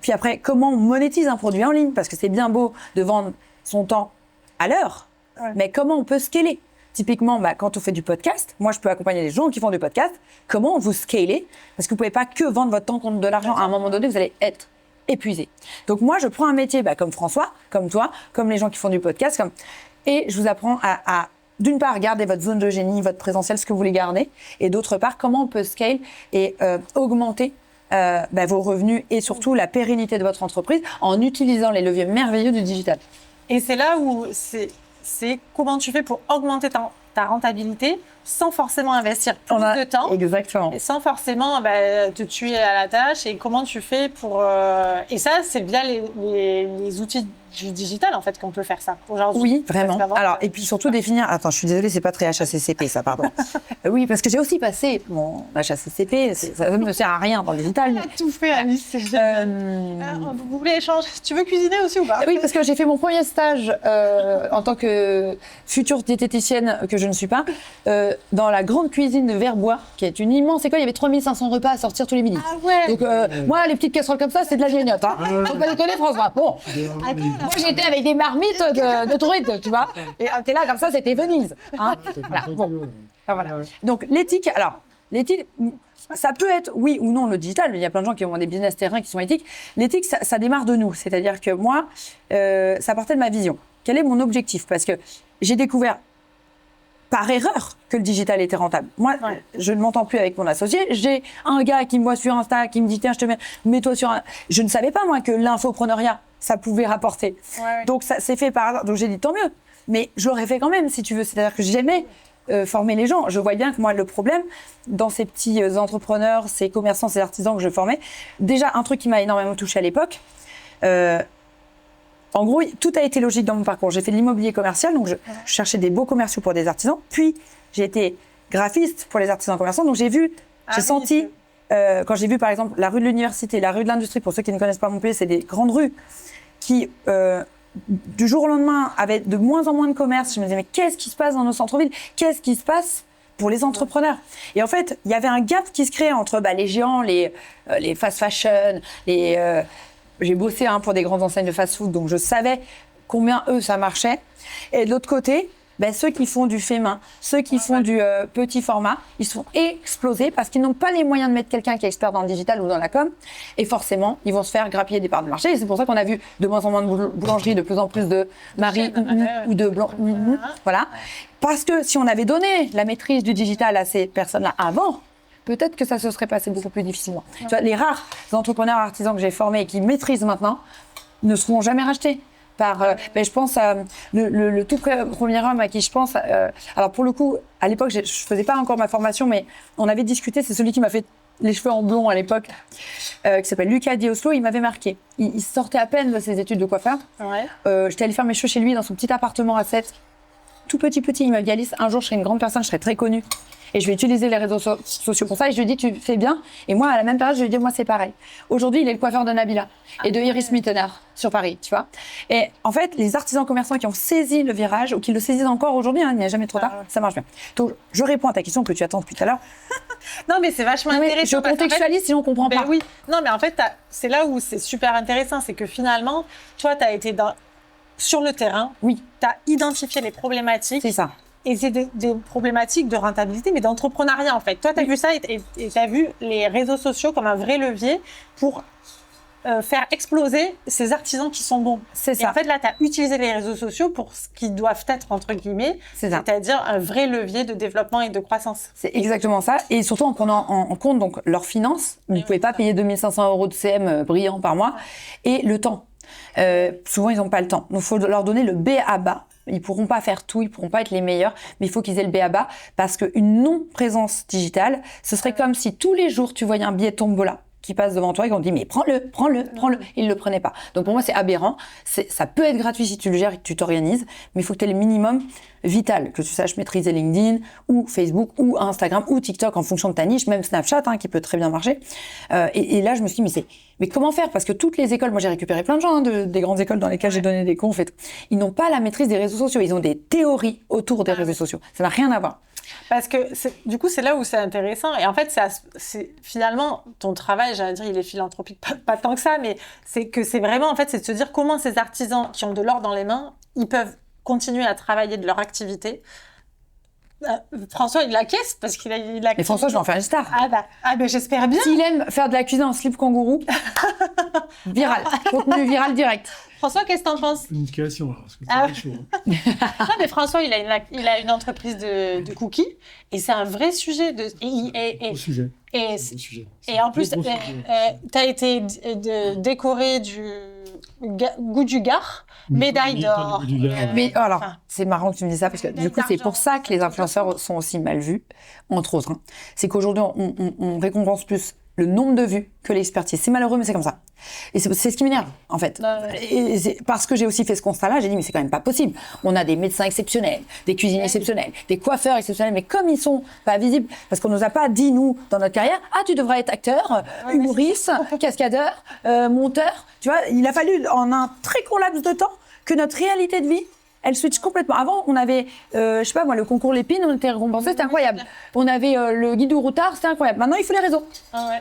Puis après, comment on monétise un produit en ligne, parce que c'est bien beau de vendre son temps à l'heure, mais comment on peut scaler? Typiquement, quand on fait du podcast, moi, je peux accompagner les gens qui font du podcast. Comment vous scalez? Parce que vous ne pouvez pas que vendre votre temps contre de l'argent. À un moment donné, vous allez être épuisé. Donc, moi, je prends un métier comme François, comme toi, comme les gens qui font du podcast. Et je vous apprends à d'une part, garder votre zone de génie, votre présentiel, ce que vous voulez garder. Et d'autre part, comment on peut scale et augmenter vos revenus et surtout la pérennité de votre entreprise en utilisant les leviers merveilleux du digital. Et c'est là où c'est comment tu fais pour augmenter ta rentabilité sans forcément investir plus de temps. Exactement. Et sans forcément te tuer à la tâche. Et comment tu fais pour... Et ça, c'est via les outils du digital, en fait, qu'on peut faire ça aujourd'hui. Oui, vraiment. Alors, et puis surtout définir... Attends, je suis désolée, c'est pas très HACCP, ça, pardon. Oui, parce que j'ai aussi passé mon HACCP, ça ne me sert à rien dans le digital. Tu as tout fait, Alice. Vous voulez échanger? Tu veux cuisiner aussi ou pas? Oui, parce que j'ai fait mon premier stage en tant que future diététicienne, que je ne suis pas, dans la grande cuisine de Verbois, qui est une immense école. Il y avait 3500 repas à sortir tous les midis. Ah ouais. Donc, moi, les petites casseroles comme ça, c'est de la grignote. Faut pas déconner, François. Bon. Moi, j'étais avec des marmites de truites, tu vois. Et t'es là, comme ça, c'était Venise. Hein. Voilà. Bon. Voilà. Donc, l'éthique, ça peut être oui ou non le digital. Il y a plein de gens qui ont des business terrains qui sont éthiques. L'éthique, ça démarre de nous. C'est-à-dire que moi, ça partait de ma vision. Quel est mon objectif? Parce que j'ai découvert par erreur que le digital était rentable. Moi, je ne m'entends plus avec mon associé. J'ai un gars qui me voit sur Insta, qui me dit tiens, je te mets-toi sur un... Je ne savais pas, moi, que l'infopreneuriat, ça pouvait rapporter. Donc, ça s'est fait par hasard. Donc, j'ai dit tant mieux. Mais je l'aurais fait quand même, si tu veux. C'est-à-dire que j'aimais former les gens. Je vois bien que moi, le problème, dans ces petits entrepreneurs, ces commerçants, ces artisans que je formais, déjà, un truc qui m'a énormément touché à l'époque, en gros, tout a été logique dans mon parcours. J'ai fait de l'immobilier commercial, donc je cherchais des beaux commerciaux pour des artisans. Puis, j'ai été graphiste pour les artisans commerçants. Donc, j'ai senti, quand j'ai vu, par exemple, la rue de l'Université, la rue de l'Industrie, pour ceux qui ne connaissent pas Montpellier, c'est des grandes rues qui, du jour au lendemain, avaient de moins en moins de commerce. Je me disais, mais qu'est-ce qui se passe dans nos centres-villes? Qu'est-ce qui se passe pour les entrepreneurs? Et en fait, il y avait un gap qui se créait entre les géants, les fast fashion, j'ai bossé pour des grandes enseignes de fast-food, donc je savais combien eux ça marchait. Et de l'autre côté, ceux qui font du fait main, ceux qui font du petit format, ils sont explosés parce qu'ils n'ont pas les moyens de mettre quelqu'un qui est expert dans le digital ou dans la com. Et forcément, ils vont se faire grappiller des parts de marché. Et c'est pour ça qu'on a vu de moins en moins de boulangeries, de plus en plus de Marie ou de Blanc. Voilà. Parce que si on avait donné la maîtrise du digital à ces personnes-là avant, peut-être que ça se serait passé beaucoup plus difficilement. Tu vois, les rares entrepreneurs artisans que j'ai formés et qui maîtrisent maintenant ne seront jamais rachetés. Je pense à le tout premier homme à qui je pense. Alors pour le coup, à l'époque, je faisais pas encore ma formation, mais on avait discuté. C'est celui qui m'a fait les cheveux en blond à l'époque, qui s'appelle Lucas Di Oslo. Il m'avait marqué. Il sortait à peine de ses études de coiffeur. J'étais allée faire mes cheveux chez lui dans son petit appartement à 7. Tout petit. Il m'a dit Alice, un jour je serai une grande personne, je serai très connue. Et je vais utiliser les réseaux sociaux pour ça. Et je lui dis, tu fais bien. Et moi, à la même période, je lui dis, moi, c'est pareil. Aujourd'hui, il est le coiffeur de Nabila et de Iris Mittener sur Paris, tu vois. Et en fait, les artisans commerçants qui ont saisi le virage ou qui le saisissent encore aujourd'hui, il n'y a jamais trop tard, ça marche bien. Donc, je réponds à ta question que tu attends depuis tout à l'heure. Non, mais c'est vachement intéressant. Je contextualise, sinon on ne comprend pas. Oui. Non, mais en fait, c'est là où c'est super intéressant. C'est que finalement, toi, tu as été sur le terrain. Oui. Tu as identifié les problématiques. C'est ça. Et c'est des problématiques de rentabilité, mais d'entrepreneuriat, en fait. Toi, tu as vu ça et tu as vu les réseaux sociaux comme un vrai levier pour faire exploser ces artisans qui sont bons. C'est ça. Et en fait, là, tu as utilisé les réseaux sociaux pour ce qu'ils doivent être, entre guillemets, c'est-à-dire un vrai levier de développement et de croissance. C'est exactement ça. Et surtout en prenant en compte donc, leurs finances. Vous ne pouvez pas payer 2 500 € de CM brillant par mois. Et le temps. Souvent, ils n'ont pas le temps. Donc, il faut leur donner le B à bas. Ils pourront pas faire tout, ils pourront pas être les meilleurs, mais il faut qu'ils aient le b.a.-ba parce qu'une non-présence digitale, ce serait comme si tous les jours tu voyais un billet tombola qui passe devant toi et qu'on te dit mais prends-le. Ils le prenaient pas. Donc pour moi c'est aberrant. Ça peut être gratuit si tu le gères et que tu t'organises, mais il faut que tu aies le minimum vital, que tu saches maîtriser LinkedIn ou Facebook ou Instagram ou TikTok en fonction de ta niche, même Snapchat qui peut très bien marcher. Et là je me suis dit mais comment faire? Parce que toutes les écoles, moi j'ai récupéré plein de gens des grandes écoles dans lesquelles j'ai donné des confs et tout. Ils n'ont pas la maîtrise des réseaux sociaux. Ils ont des théories autour des réseaux sociaux. Ça n'a rien à voir. Parce que du coup, c'est là où c'est intéressant. Et en fait, c'est finalement ton travail, j'allais dire, il est philanthropique, pas tant que ça, mais c'est vraiment, en fait, c'est de se dire comment ces artisans qui ont de l'or dans les mains, ils peuvent continuer à travailler de leur activité. François, il l'acquiesce parce qu'il a. Mais François, je vais en faire une star. Ah bah j'espère bien. S'il aime faire de la cuisine en slip kangourou, viral, contenu viral direct. François, qu'est-ce que t'en penses? Une création, parce que c'est chaud. Non, mais François, il a une entreprise de cookies et c'est un vrai sujet. Gros sujet. Et en plus, tu as été décoré du Goût du Gard, médaille d'or. Mais alors, c'est marrant que tu me dises ça parce que du coup, c'est pour ça que les influenceurs sont aussi mal vus, entre autres. C'est qu'aujourd'hui, on récompense plus le nombre de vues que l'expertise. C'est malheureux, mais c'est comme ça. Et c'est ce qui m'énerve, en fait. Et parce que j'ai aussi fait ce constat-là, j'ai dit, mais c'est quand même pas possible. On a des médecins exceptionnels, des cuisiniers exceptionnels, des coiffeurs exceptionnels, mais comme ils sont pas visibles, parce qu'on nous a pas dit, nous, dans notre carrière, tu devrais être acteur, humoriste, cascadeur, monteur. Tu vois, il a fallu, en un très court laps de temps, que notre réalité de vie, elle switch complètement. Avant, on avait, je sais pas moi, le concours Lépine, on était récompensé, c'était incroyable. On avait le guide du routard, c'était incroyable. Maintenant, il faut les réseaux.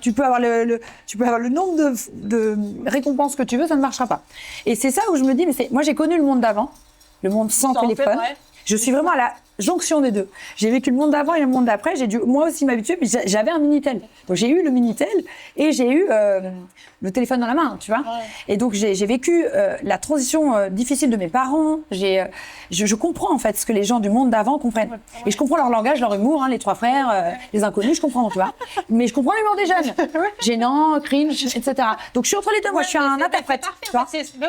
Tu peux avoir le nombre de récompenses que tu veux, ça ne marchera pas. Et c'est ça où je me dis, mais moi j'ai connu le monde d'avant, le monde sans téléphone. Je suis vraiment à la jonction des deux. J'ai vécu le monde d'avant et le monde d'après. J'ai dû moi aussi m'habituer, mais j'avais un Minitel. Donc j'ai eu le Minitel et j'ai eu le téléphone dans la main, tu vois. Et donc j'ai vécu la transition difficile de mes parents. Je comprends en fait ce que les gens du monde d'avant comprennent. Et je comprends leur langage, leur humour, les trois frères, les inconnus, je comprends, tu vois. Mais je comprends l'humour des jeunes. Gênant, cringe, etc. Donc je suis entre les deux. Moi, je suis un interprète.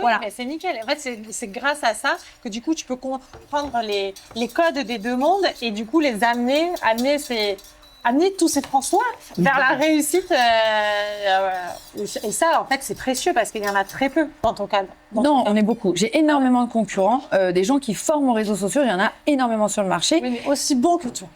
Voilà. Mais c'est nickel. En fait, c'est grâce à ça que du coup, tu peux comprendre les codes des deux mondes et du coup les amener tous ces François vers la réussite. Et ça, en fait, c'est précieux parce qu'il y en a très peu dans ton cadre. Non, on est beaucoup. J'ai énormément de concurrents, des gens qui forment aux réseaux sociaux. Il y en a énormément sur le marché. Oui, mais aussi bons que toi.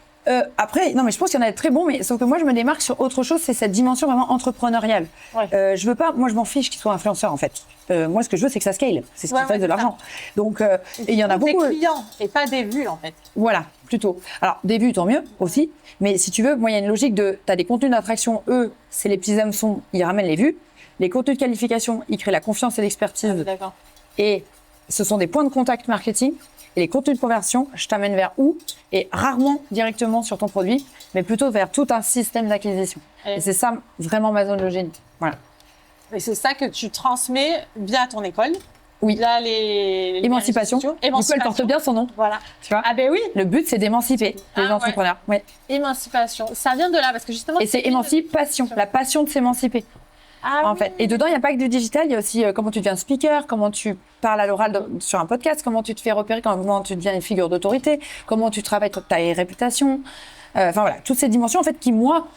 Après, non, mais je pense qu'il y en a de très bons, mais sauf que moi, je me démarque sur autre chose, c'est cette dimension vraiment entrepreneuriale. Je veux pas, moi, je m'en fiche qu'ils soient influenceurs, en fait. Moi, ce que je veux, c'est que ça scale. C'est ce qui fait de l'argent. Donc, et il y en a beaucoup. Des clients et pas des vues, en fait. Voilà, plutôt. Alors, des vues, tant mieux, aussi. Mais si tu veux, moi, il y a une logique t'as des contenus d'attraction, eux, c'est les petits hameçons, ils ramènent les vues. Les contenus de qualification, ils créent la confiance et l'expertise. D'accord. Et ce sont des points de contact marketing. Et les contenus de conversion, je t'amène vers où? Et rarement directement sur ton produit, mais plutôt vers tout un système d'acquisition. Et c'est ça, vraiment, ma zone de génie. Voilà. Et c'est ça que tu transmets via ton école. Oui. Via les Émancipation. Du coup, elle porte bien son nom. Voilà. Tu vois? Ah ben oui. Le but, c'est d'émanciper les entrepreneurs. Ouais. Émancipation. Ça vient de là, parce que justement... Et c'est émancipation, la passion de s'émanciper. En fait. Et dedans, il n'y a pas que du digital, il y a aussi comment tu deviens speaker, comment tu parles à l'oral sur un podcast, comment tu te fais repérer, comment tu deviens une figure d'autorité, comment tu travailles ta réputation. Enfin voilà, toutes ces dimensions en fait qui, moi,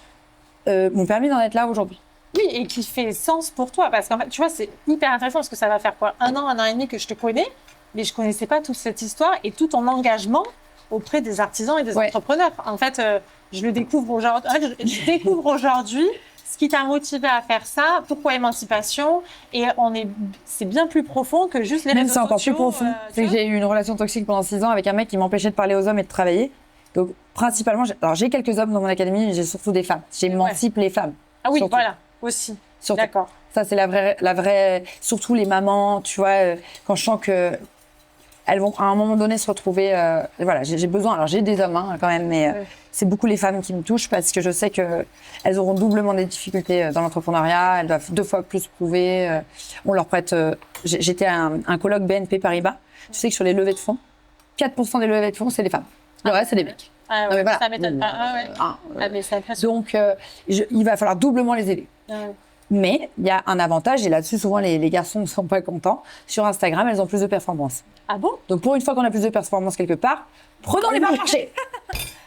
m'ont permis d'en être là aujourd'hui. Oui, et qui fait sens pour toi. Parce qu'en fait, tu vois, c'est hyper intéressant parce que ça va faire quoi, un an et demi que je te connais, mais je ne connaissais pas toute cette histoire et tout ton engagement auprès des artisans et des entrepreneurs. En fait, je le découvre aujourd'hui. Je découvre aujourd'hui ce qui t'a motivé à faire ça, pourquoi émancipation, et c'est bien plus profond que juste les réseaux sociaux. Même c'est encore plus profond. C'est que j'ai eu une relation toxique pendant 6 ans avec un mec qui m'empêchait de parler aux hommes et de travailler. Donc principalement, j'ai quelques hommes dans mon académie, mais j'ai surtout des femmes. J'émancipe les femmes. Ah oui, surtout. voilà, aussi. Surtout. D'accord. Ça c'est la vraie, surtout les mamans, tu vois, quand je sens que elles vont à un moment donné se retrouver. Voilà, j'ai besoin. Alors j'ai des hommes quand même, mais c'est beaucoup les femmes qui me touchent parce que je sais qu'elles auront doublement des difficultés dans l'entrepreneuriat, elles doivent 2 fois plus prouver. On leur prête... J'étais à un colloque BNP Paribas. Tu sais que sur les levées de fonds, 4% des levées de fonds, c'est des femmes. Le reste, c'est des mecs. Ah Non, ouais, mais voilà. ça m'étonne pas. Mais c'est impressionnant. Donc, il va falloir doublement les aider. Ouais. Mais il y a un avantage, et là-dessus, souvent, les garçons ne sont pas contents. Sur Instagram, elles ont plus de performance. Ah bon? Donc, pour une fois qu'on a plus de performance quelque part, prenons les parts de marché.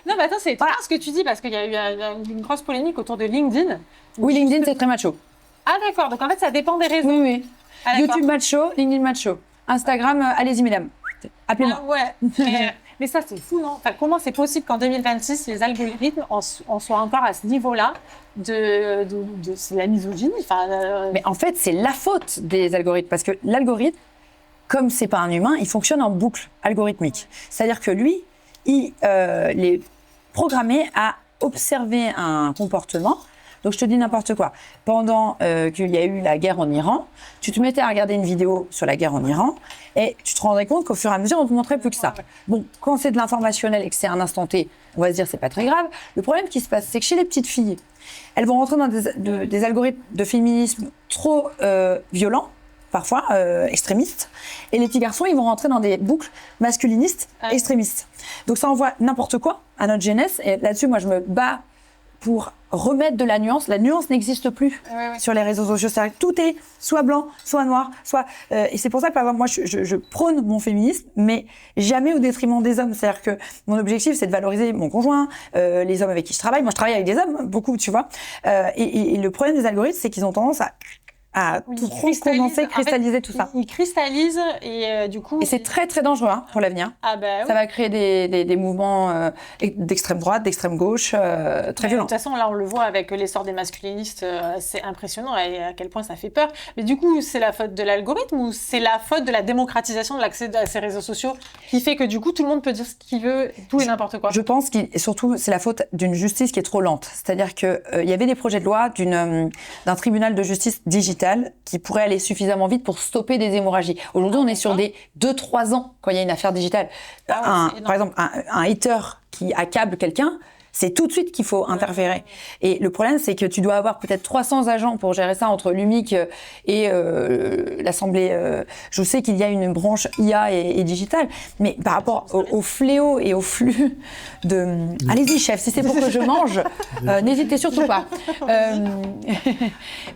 Non, mais attends, c'est étonnant ce que tu dis, parce qu'il y a eu une grosse polémique autour de LinkedIn. Oui, LinkedIn, c'est très macho. Ah d'accord, donc en fait, ça dépend des réseaux. Oui, oui. Ah, d'accord. YouTube macho, LinkedIn macho. Instagram, allez-y, mesdames. Appelez-moi. Ah ouais. Mais ça, c'est fou, non? Enfin, comment c'est possible qu'en 2026, les algorithmes en soient encore à ce niveau-là de la misogynie? Mais en fait, c'est la faute des algorithmes. Parce que l'algorithme, comme c'est pas un humain, il fonctionne en boucle algorithmique. C'est-à-dire que lui, il est programmé à observer un comportement. Donc, je te dis n'importe quoi. Pendant qu'il y a eu la guerre en Iran, tu te mettais à regarder une vidéo sur la guerre en Iran et tu te rendrais compte qu'au fur et à mesure, on te montrait plus que ça. Bon, quand c'est de l'informationnel et que c'est un instant T, on va se dire c'est pas très grave. Le problème qui se passe, c'est que chez les petites filles, elles vont rentrer dans des algorithmes de féminisme trop violents, parfois extrémistes, et les petits garçons, ils vont rentrer dans des boucles masculinistes extrémistes. Donc, ça envoie n'importe quoi à notre jeunesse. Et là-dessus, moi, je me bats pour remettre de la nuance. La nuance n'existe plus sur les réseaux sociaux. C'est-à-dire que tout est soit blanc, soit noir, soit... et c'est pour ça que, par exemple, moi, je prône mon féminisme, mais jamais au détriment des hommes. C'est-à-dire que mon objectif, c'est de valoriser mon conjoint, les hommes avec qui je travaille. Moi, je travaille avec des hommes, beaucoup, tu vois. Et le problème des algorithmes, c'est qu'ils ont tendance à trop commencer, cristalliser en fait, tout ça. Ils cristallisent et du coup... Et c'est très, très dangereux pour l'avenir. Ah ben, ça va créer des mouvements d'extrême droite, d'extrême gauche, très violents. De toute façon, là, on le voit avec l'essor des masculinistes, c'est impressionnant et à quel point ça fait peur. Mais du coup, c'est la faute de l'algorithme ou c'est la faute de la démocratisation de l'accès à ces réseaux sociaux qui fait que du coup, tout le monde peut dire ce qu'il veut, tout et n'importe quoi? Je pense que surtout, c'est la faute d'une justice qui est trop lente. C'est-à-dire qu'il y avait des projets de loi d'un tribunal de justice digital qui pourrait aller suffisamment vite pour stopper des hémorragies. Aujourd'hui, on est sur des 2-3 ans quand il y a une affaire digitale. Par exemple, un hater qui accable quelqu'un, c'est tout de suite qu'il faut interférer. Et le problème, c'est que tu dois avoir peut-être 300 agents pour gérer ça entre l'UMIC et l'Assemblée. Je sais qu'il y a une branche IA et digitale, mais par rapport au fléau et au flux de... Allez-y, chef, si c'est pour que je mange, n'hésitez surtout pas.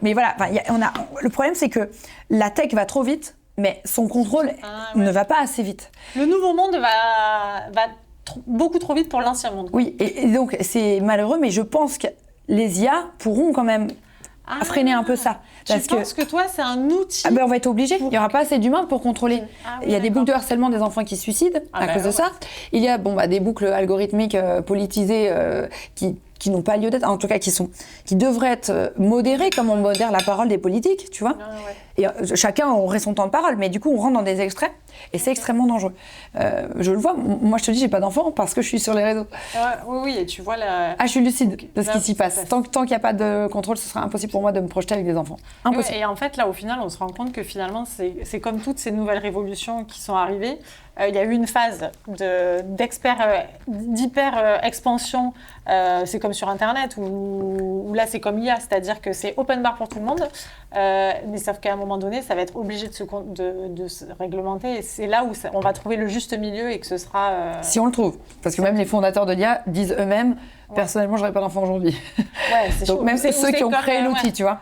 Mais voilà, le problème, c'est que la tech va trop vite, mais son contrôle ne va pas assez vite. Le nouveau monde va beaucoup trop vite pour l'ancien monde. Oui, et donc c'est malheureux, mais je pense que les IA pourront quand même freiner un peu ça. Tu penses que toi, c'est un outil? On va être obligé. Il n'y aura pas assez d'humains pour contrôler. Il y a des boucles de harcèlement des enfants qui se suicident à cause de ça. Il y a des boucles algorithmiques politisées qui n'ont pas lieu d'être, en tout cas qui devraient être modérées comme on modère la parole des politiques, tu vois. Et chacun aurait son temps de parole, mais du coup on rentre dans des extraits et c'est extrêmement dangereux. Je le vois, moi je te dis j'ai pas d'enfant parce que je suis sur les réseaux. Oui, et tu vois la... je suis lucide de ce qui s'y passe. Tant qu'il n'y a pas de contrôle, ce sera impossible pour moi de me projeter avec des enfants. Impossible. Et en fait là au final on se rend compte que finalement c'est comme toutes ces nouvelles révolutions qui sont arrivées. Il y a eu une phase d'hyper-expansion, c'est comme sur Internet, où là c'est comme IA, c'est-à-dire que c'est open bar pour tout le monde, mais sauf qu'à un moment donné, ça va être obligé de se réglementer, et c'est là où on va trouver le juste milieu et que ce sera... Si on le trouve, parce que même les fondateurs de l'IA disent eux-mêmes, personnellement, j'aurais pas d'enfant aujourd'hui. C'est donc chaud. même ceux qui ont créé l'outil, tu vois.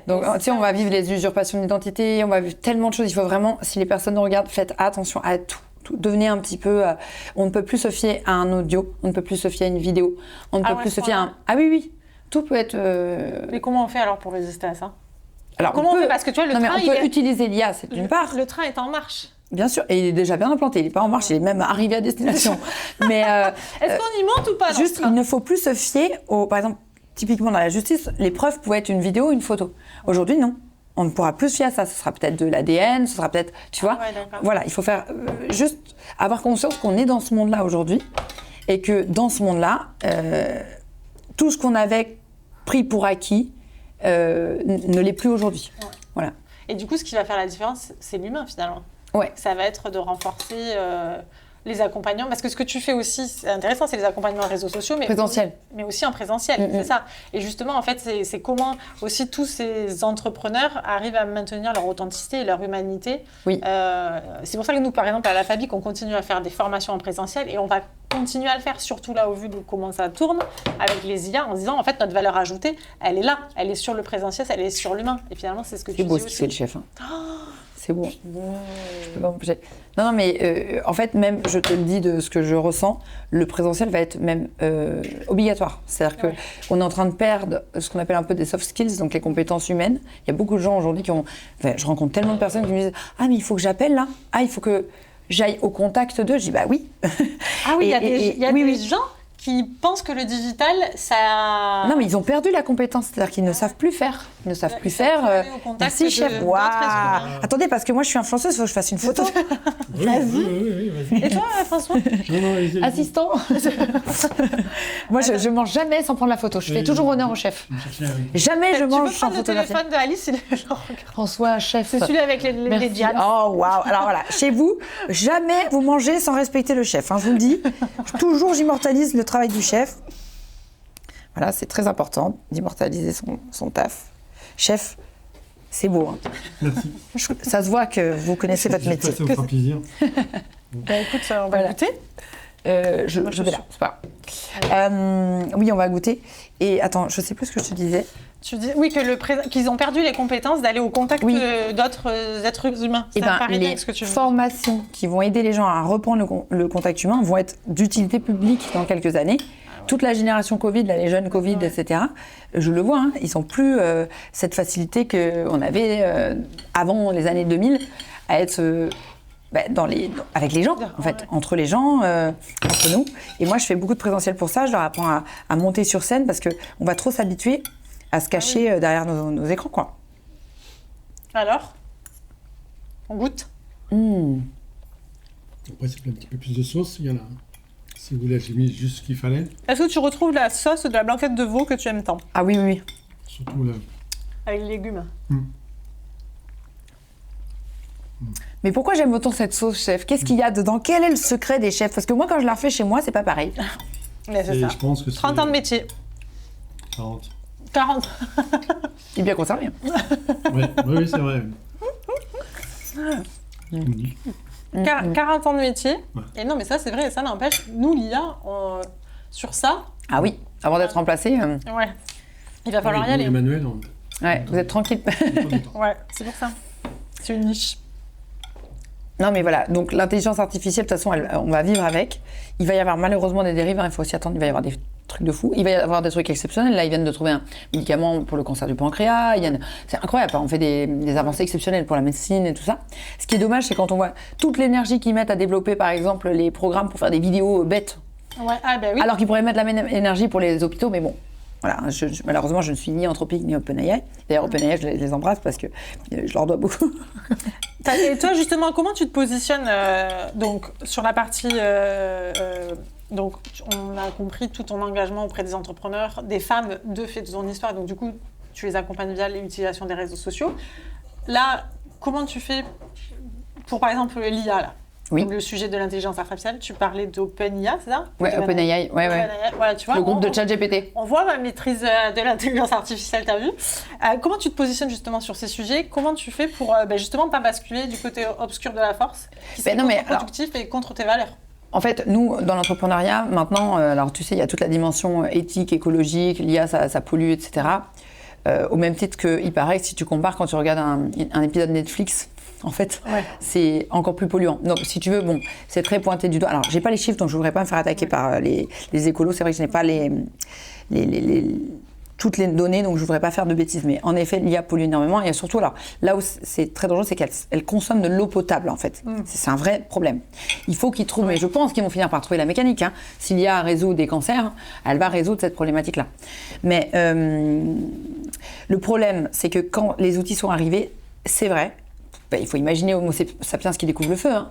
Donc, tu sais, on va vivre les usurpations d'identité, on va vivre tellement de choses. Il faut vraiment, si les personnes nous regardent, faites attention à tout. Devenez un petit peu... on ne peut plus se fier à un audio, on ne peut plus se fier à une vidéo, on ne peut plus se fier à un... Ah oui, tout peut être... Mais comment on fait alors pour résister à ça? Alors, comment on fait? Parce que tu vois, on peut utiliser l'IA, c'est d'une part. Le train est en marche. Bien sûr, et il est déjà bien implanté, il n'est pas en marche, il est même arrivé à destination. Mais est-ce qu'on y monte ou pas? Juste, il ne faut plus se fier par exemple, typiquement dans la justice, les preuves pouvaient être une vidéo ou une photo. Aujourd'hui, non. On ne pourra plus se fier à ça. Ce sera peut-être de l'ADN, ce sera peut-être... Tu vois, voilà, il faut faire... juste avoir conscience qu'on est dans ce monde-là aujourd'hui et que dans ce monde-là, tout ce qu'on avait pris pour acquis ne l'est plus aujourd'hui. Voilà. Et du coup, ce qui va faire la différence, c'est l'humain, finalement. Ouais. Ça va être de renforcer les accompagnements, parce que ce que tu fais aussi, c'est intéressant, c'est les accompagnements réseaux sociaux, mais aussi en présentiel, c'est ça. Et justement, en fait, c'est comment aussi tous ces entrepreneurs arrivent à maintenir leur authenticité et leur humanité. Oui. C'est pour ça que nous, par exemple, à la Fabique, on continue à faire des formations en présentiel et on va continuer à le faire, surtout là, au vu de comment ça tourne, avec les IA, en se disant, en fait, notre valeur ajoutée, elle est là, elle est sur le présentiel, elle est sur l'humain. Et finalement, c'est ce que tu dis aussi. C'est beau ce qu'il fait le chef. Hein. C'est beau. Je peux pas m'empêcher. Non, mais en fait, même, je te le dis de ce que je ressens, le présentiel va être même obligatoire. C'est-à-dire qu'on est en train de perdre ce qu'on appelle un peu des soft skills, donc les compétences humaines. Il y a beaucoup de gens aujourd'hui qui ont... Enfin, je rencontre tellement de personnes qui me disent « Ah, mais il faut que j'appelle là. Ah, il faut que j'aille au contact d'eux. » Je dis « Bah oui. » Ah oui, il y a des gens qui pensent que le digital, ça... Non, mais ils ont perdu la compétence, c'est-à-dire qu'ils ne savent plus faire. Ils ne savent plus faire. Merci, chef. Waouh. Attendez, parce que moi, je suis influenceuse, il faut que je fasse une photo. Oui, vas-y. Et toi, François? Non, assistant. Moi, je mange jamais sans prendre la photo. Je fais toujours honneur au chef. Jamais je mange sans photographier. Tu peux prendre le téléphone de Alice, il est genre... François, chef. C'est celui avec les dianes. Oh, waouh. Alors voilà, chez vous, jamais vous mangez sans respecter le chef. Hein, je vous le dis. Toujours, j'immortalise le travail du chef. Voilà, c'est très important d'immortaliser son taf. Chef, c'est beau. Hein. Merci. Ça se voit que vous connaissez votre métier. Ça vous fera plaisir. Bah écoute, on va goûter. Je vais là, c'est pas grave. Oui, on va goûter. Et attends, je sais plus ce que je te disais. Tu dis oui qu'ils ont perdu les compétences d'aller au contact d'autres êtres humains. Et les formations qui vont aider les gens à reprendre le contact humain vont être d'utilité publique dans quelques années. Toute la génération Covid, là, les jeunes Covid, etc., je le vois, hein, ils n'ont plus cette facilité qu'on avait avant les années 2000 à être avec les gens, en fait, entre les gens, entre nous. Et moi, je fais beaucoup de présentiel pour ça. Je leur apprends à monter sur scène parce qu'on va trop s'habituer à se cacher derrière nos écrans, quoi. Alors, on goûte. Après, c'est un petit peu plus de sauce, il y en a. Si vous voulez, j'ai mis juste ce qu'il fallait. Est-ce que tu retrouves la sauce de la blanquette de veau que tu aimes tant? Ah oui, oui, oui. Surtout là. Avec les légumes. Mais pourquoi j'aime autant cette sauce, chef? Qu'est-ce qu'il y a dedans? Quel est le secret des chefs? Parce que moi, quand je la refais chez moi, c'est pas pareil. Mais c'est ça. Je pense que 30 ans de métier. 40. Il est bien conservé. Oui, c'est vrai. 40 ans de métier. Ouais. Et non, mais ça, c'est vrai, ça n'empêche. Nous, l'IA, sur ça... Ah oui, avant d'être remplacé... Ouais. Il va falloir y aller. Emmanuel, ouais, vous êtes tranquille. Ouais, c'est pour ça. C'est une niche. Non, mais voilà. Donc, l'intelligence artificielle, de toute façon, on va vivre avec. Il va y avoir malheureusement des dérives. Hein, il faut s'y attendre. Il va y avoir des trucs de fou. Il va y avoir des trucs exceptionnels. Là, ils viennent de trouver un médicament pour le cancer du pancréas. C'est incroyable. On fait des avancées exceptionnelles pour la médecine et tout ça. Ce qui est dommage, c'est quand on voit toute l'énergie qu'ils mettent à développer, par exemple, les programmes pour faire des vidéos bêtes. Ouais, ah ben oui. Alors qu'ils pourraient mettre la même énergie pour les hôpitaux, mais bon. Voilà, malheureusement, je ne suis ni Anthropique ni OpenAI. D'ailleurs, OpenAI, je les embrasse parce que je leur dois beaucoup. Et toi, justement, comment tu te positionnes donc, sur la partie... donc, on a compris tout ton engagement auprès des entrepreneurs, des femmes, de fait de ton histoire. Donc, du coup, tu les accompagnes via l'utilisation des réseaux sociaux. Là, comment tu fais pour, par exemple, l'IA, là? Oui. Le sujet de l'intelligence artificielle, tu parlais d'OpenIA, c'est ça? Ouais, OpenAI, ouais. Voilà, tu vois, le groupe de ChatGPT. On voit ma maîtrise de l'intelligence artificielle, t'as vu? Comment tu te positionnes justement sur ces sujets? Comment tu fais pour justement pas basculer du côté obscur de la force, qui est contre-productif et contre tes valeurs? En fait, nous, dans l'entrepreneuriat, maintenant, alors tu sais, il y a toute la dimension éthique, écologique, l'IA, ça pollue, etc. Au même titre qu'il paraît que si tu compares quand tu regardes un épisode Netflix, en fait, c'est encore plus polluant. Donc, si tu veux, bon, c'est très pointé du doigt. Alors, j'ai pas les chiffres, donc je voudrais pas me faire attaquer par les écolos. C'est vrai que je n'ai pas toutes les données, donc je voudrais pas faire de bêtises. Mais en effet, l'IA pollue énormément. Et surtout, alors, là où c'est très dangereux, c'est qu'elle consomme de l'eau potable, en fait. C'est un vrai problème. Il faut qu'ils trouvent, mais je pense qu'ils vont finir par trouver la mécanique. Hein. Si l'IA résout des cancers, elle va résoudre cette problématique-là. Mais le problème, c'est que quand les outils sont arrivés, c'est vrai, il faut imaginer Homo sapiens qui découvre le feu. Hein.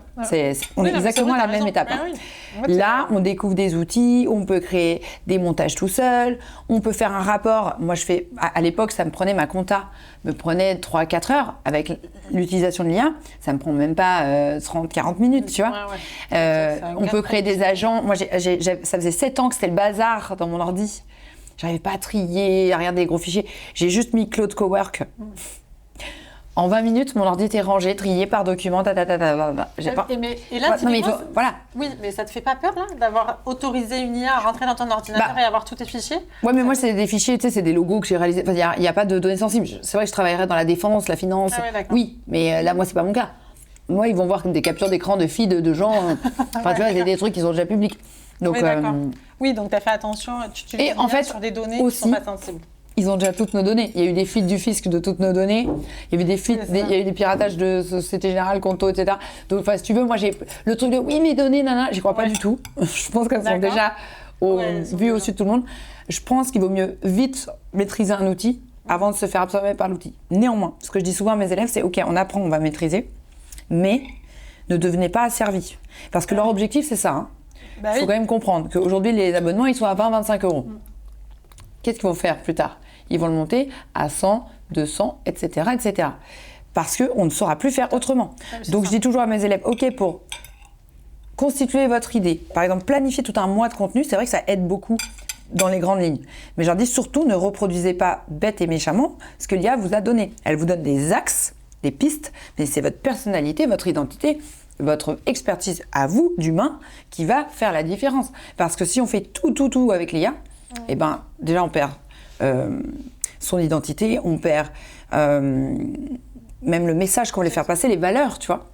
On est non, exactement à la même étape. Ah, Hein. oui. En fait, Là, on découvre des outils, on peut créer des montages tout seul, on peut faire un rapport. Moi, à l'époque, ça me prenait ma compta, me prenait 3-4 heures. Avec l'utilisation de l'IA, ça me prend même pas 30-40 minutes, tu vois. On peut créer des agents. Moi, ça faisait 7 ans que c'était le bazar dans mon ordi. J'arrivais pas à trier, à regarder les gros fichiers. J'ai juste mis Cloud Cowork. En 20 minutes, mon ordi était rangé, trié par document, Et là, voilà. Oui, mais ça te fait pas peur, là, d'avoir autorisé une IA à rentrer dans ton ordinateur et avoir tous tes fichiers? Ouais, mais moi, c'est des fichiers, tu sais, c'est des logos que j'ai réalisés. Il n'y a pas de données sensibles. C'est vrai que je travaillerais dans la défense, la finance. Oui, mais là, moi, c'est pas mon cas. Moi, ils vont voir des captures d'écran de feed de gens. Enfin, tu vois, c'est des trucs qui sont déjà publics. Donc, oui, donc tu as fait attention, tu et en fait, sur des données aussi, qui sont pas sensibles. Ils ont déjà toutes nos données. Il y a eu des fuites du fisc de toutes nos données. Il y a eu des fuites, il y a eu des piratages de Société Générale, Conto, etc. Donc, si tu veux, moi, j'ai le truc de oui, mes données, nana, j'y crois pas du tout. Je pense qu'elles sont déjà vues au-dessus de tout le monde. Je pense qu'il vaut mieux vite maîtriser un outil avant de se faire absorber par l'outil. Néanmoins, ce que je dis souvent à mes élèves, c'est OK, on apprend, on va maîtriser, mais ne devenez pas asservis. Parce que leur objectif, c'est ça. Hein. Il faut quand même comprendre qu'aujourd'hui, les abonnements, ils sont à 20-25 €. Qu'est-ce qu'ils vont faire plus tard? Ils vont le monter à 100, 200, etc., etc. Parce qu'on ne saura plus faire autrement. Donc, je dis toujours à mes élèves, OK, pour constituer votre idée, par exemple, planifier tout un mois de contenu, c'est vrai que ça aide beaucoup dans les grandes lignes. Mais je leur dis surtout, ne reproduisez pas bête et méchamment ce que l'IA vous a donné. Elle vous donne des axes, des pistes, mais c'est votre personnalité, votre identité, votre expertise à vous, d'humain, qui va faire la différence. Parce que si on fait tout avec l'IA, eh ben, déjà on perd son identité, on perd même le message qu'on voulait faire passer, les valeurs, tu vois.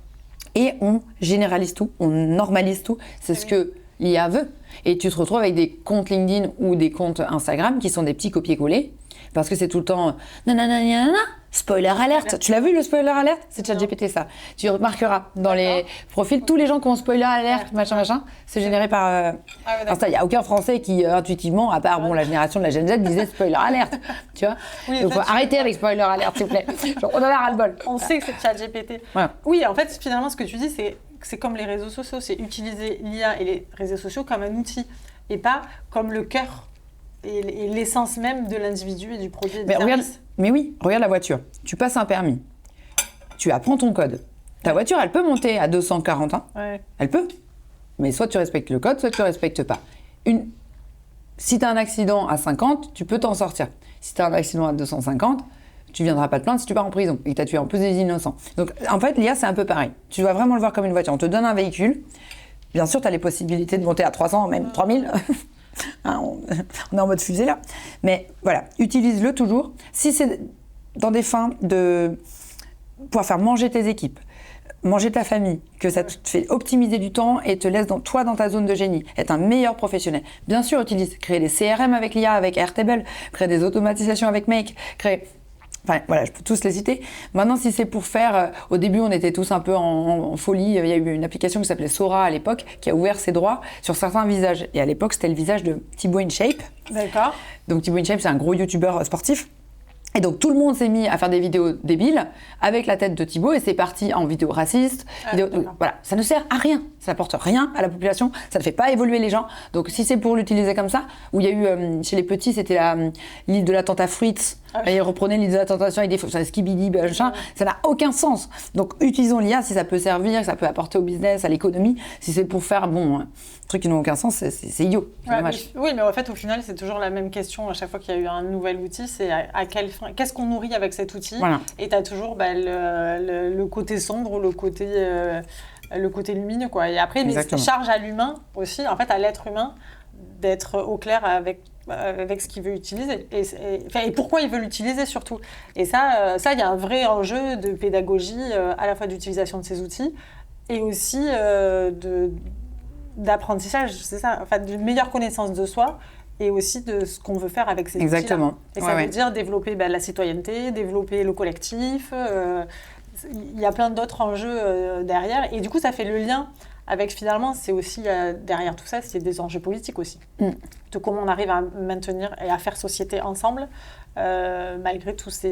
Et on généralise tout, on normalise tout. C'est ce que l'IA veut. Et tu te retrouves avec des comptes LinkedIn ou des comptes Instagram qui sont des petits copier-coller. Parce que c'est tout le temps nanana, spoiler alerte. Tu l'as vu le spoiler alerte? C'est ChatGPT ça. Tu remarqueras dans les profils, tous les gens qui ont spoiler alerte, machin, c'est généré par Insta. Il n'y a aucun Français qui intuitivement, à part la génération de la Gen Z, disait spoiler alerte. Tu vois? Donc faut arrêter avec spoiler alerte, s'il vous plaît. Genre, on en a ras-le-bol. On sait que c'est ChatGPT. Ouais. Oui, en fait, finalement, ce que tu dis, c'est comme les réseaux sociaux, c'est utiliser l'IA et les réseaux sociaux comme un outil et pas comme le cœur et l'essence même de l'individu et du produit et du service. Mais oui, regarde la voiture. Tu passes un permis. Tu apprends ton code. Ta voiture, elle peut monter à 240 ans. Ouais. Elle peut. Mais soit tu respectes le code, soit tu ne le respectes pas. Si tu as un accident à 50, tu peux t'en sortir. Si tu as un accident à 250, tu ne viendras pas te plaindre si tu pars en prison et que tu as tué en plus des innocents. Donc, en fait, l'IA, c'est un peu pareil. Tu dois vraiment le voir comme une voiture. On te donne un véhicule. Bien sûr, tu as les possibilités de monter à 300, même 3000. Hein, on est en mode fusée là. Mais voilà, utilise-le toujours. Si c'est dans des fins de pouvoir faire manger tes équipes, manger ta famille, que ça te fait optimiser du temps et te laisse dans ta zone de génie, être un meilleur professionnel. Bien sûr, utilise, créer des CRM avec l'IA, avec Airtable, créer des automatisations avec Make, Enfin, voilà, je peux tous les citer. Maintenant, si c'est pour faire... au début, on était tous un peu en folie. Il y a eu une application qui s'appelait Sora à l'époque, qui a ouvert ses droits sur certains visages. Et à l'époque, c'était le visage de Thibaut InShape. D'accord. Donc Thibaut InShape, c'est un gros youtubeur sportif. Et donc, tout le monde s'est mis à faire des vidéos débiles avec la tête de Thibaut et c'est parti en vidéo raciste. Voilà, ça ne sert à rien. Ça n'apporte rien à la population. Ça ne fait pas évoluer les gens. Donc, si c'est pour l'utiliser comme ça, où il y a eu, chez les petits, c'était l'île de la tente à Fruits. Et ils reprenaient l'île de la tentation avec des skibidi, machin. Ça n'a aucun sens. Donc, utilisons l'IA si ça peut servir, ça peut apporter au business, à l'économie. Si c'est pour faire, trucs qui n'ont aucun sens, c'est idiot. C'est dommage. Oui, mais en fait, au final, c'est toujours la même question à chaque fois qu'il y a eu un nouvel outil, c'est à quelle fin, qu'est-ce qu'on nourrit avec cet outil. Voilà. Et tu as toujours le côté sombre ou le côté lumineux, quoi. Et après, il charge à l'humain aussi, en fait, à l'être humain, d'être au clair avec ce qu'il veut utiliser et pourquoi il veut l'utiliser surtout. Et ça, il y a un vrai enjeu de pédagogie, à la fois d'utilisation de ces outils et aussi d'apprentissage, c'est ça, enfin d'une meilleure connaissance de soi et aussi de ce qu'on veut faire avec ces outils-là. Exactement. Et ça veut dire développer la citoyenneté, développer le collectif. Il y a plein d'autres enjeux derrière. Et du coup, ça fait le lien avec finalement, c'est aussi derrière tout ça, c'est des enjeux politiques aussi. De comment on arrive à maintenir et à faire société ensemble malgré tous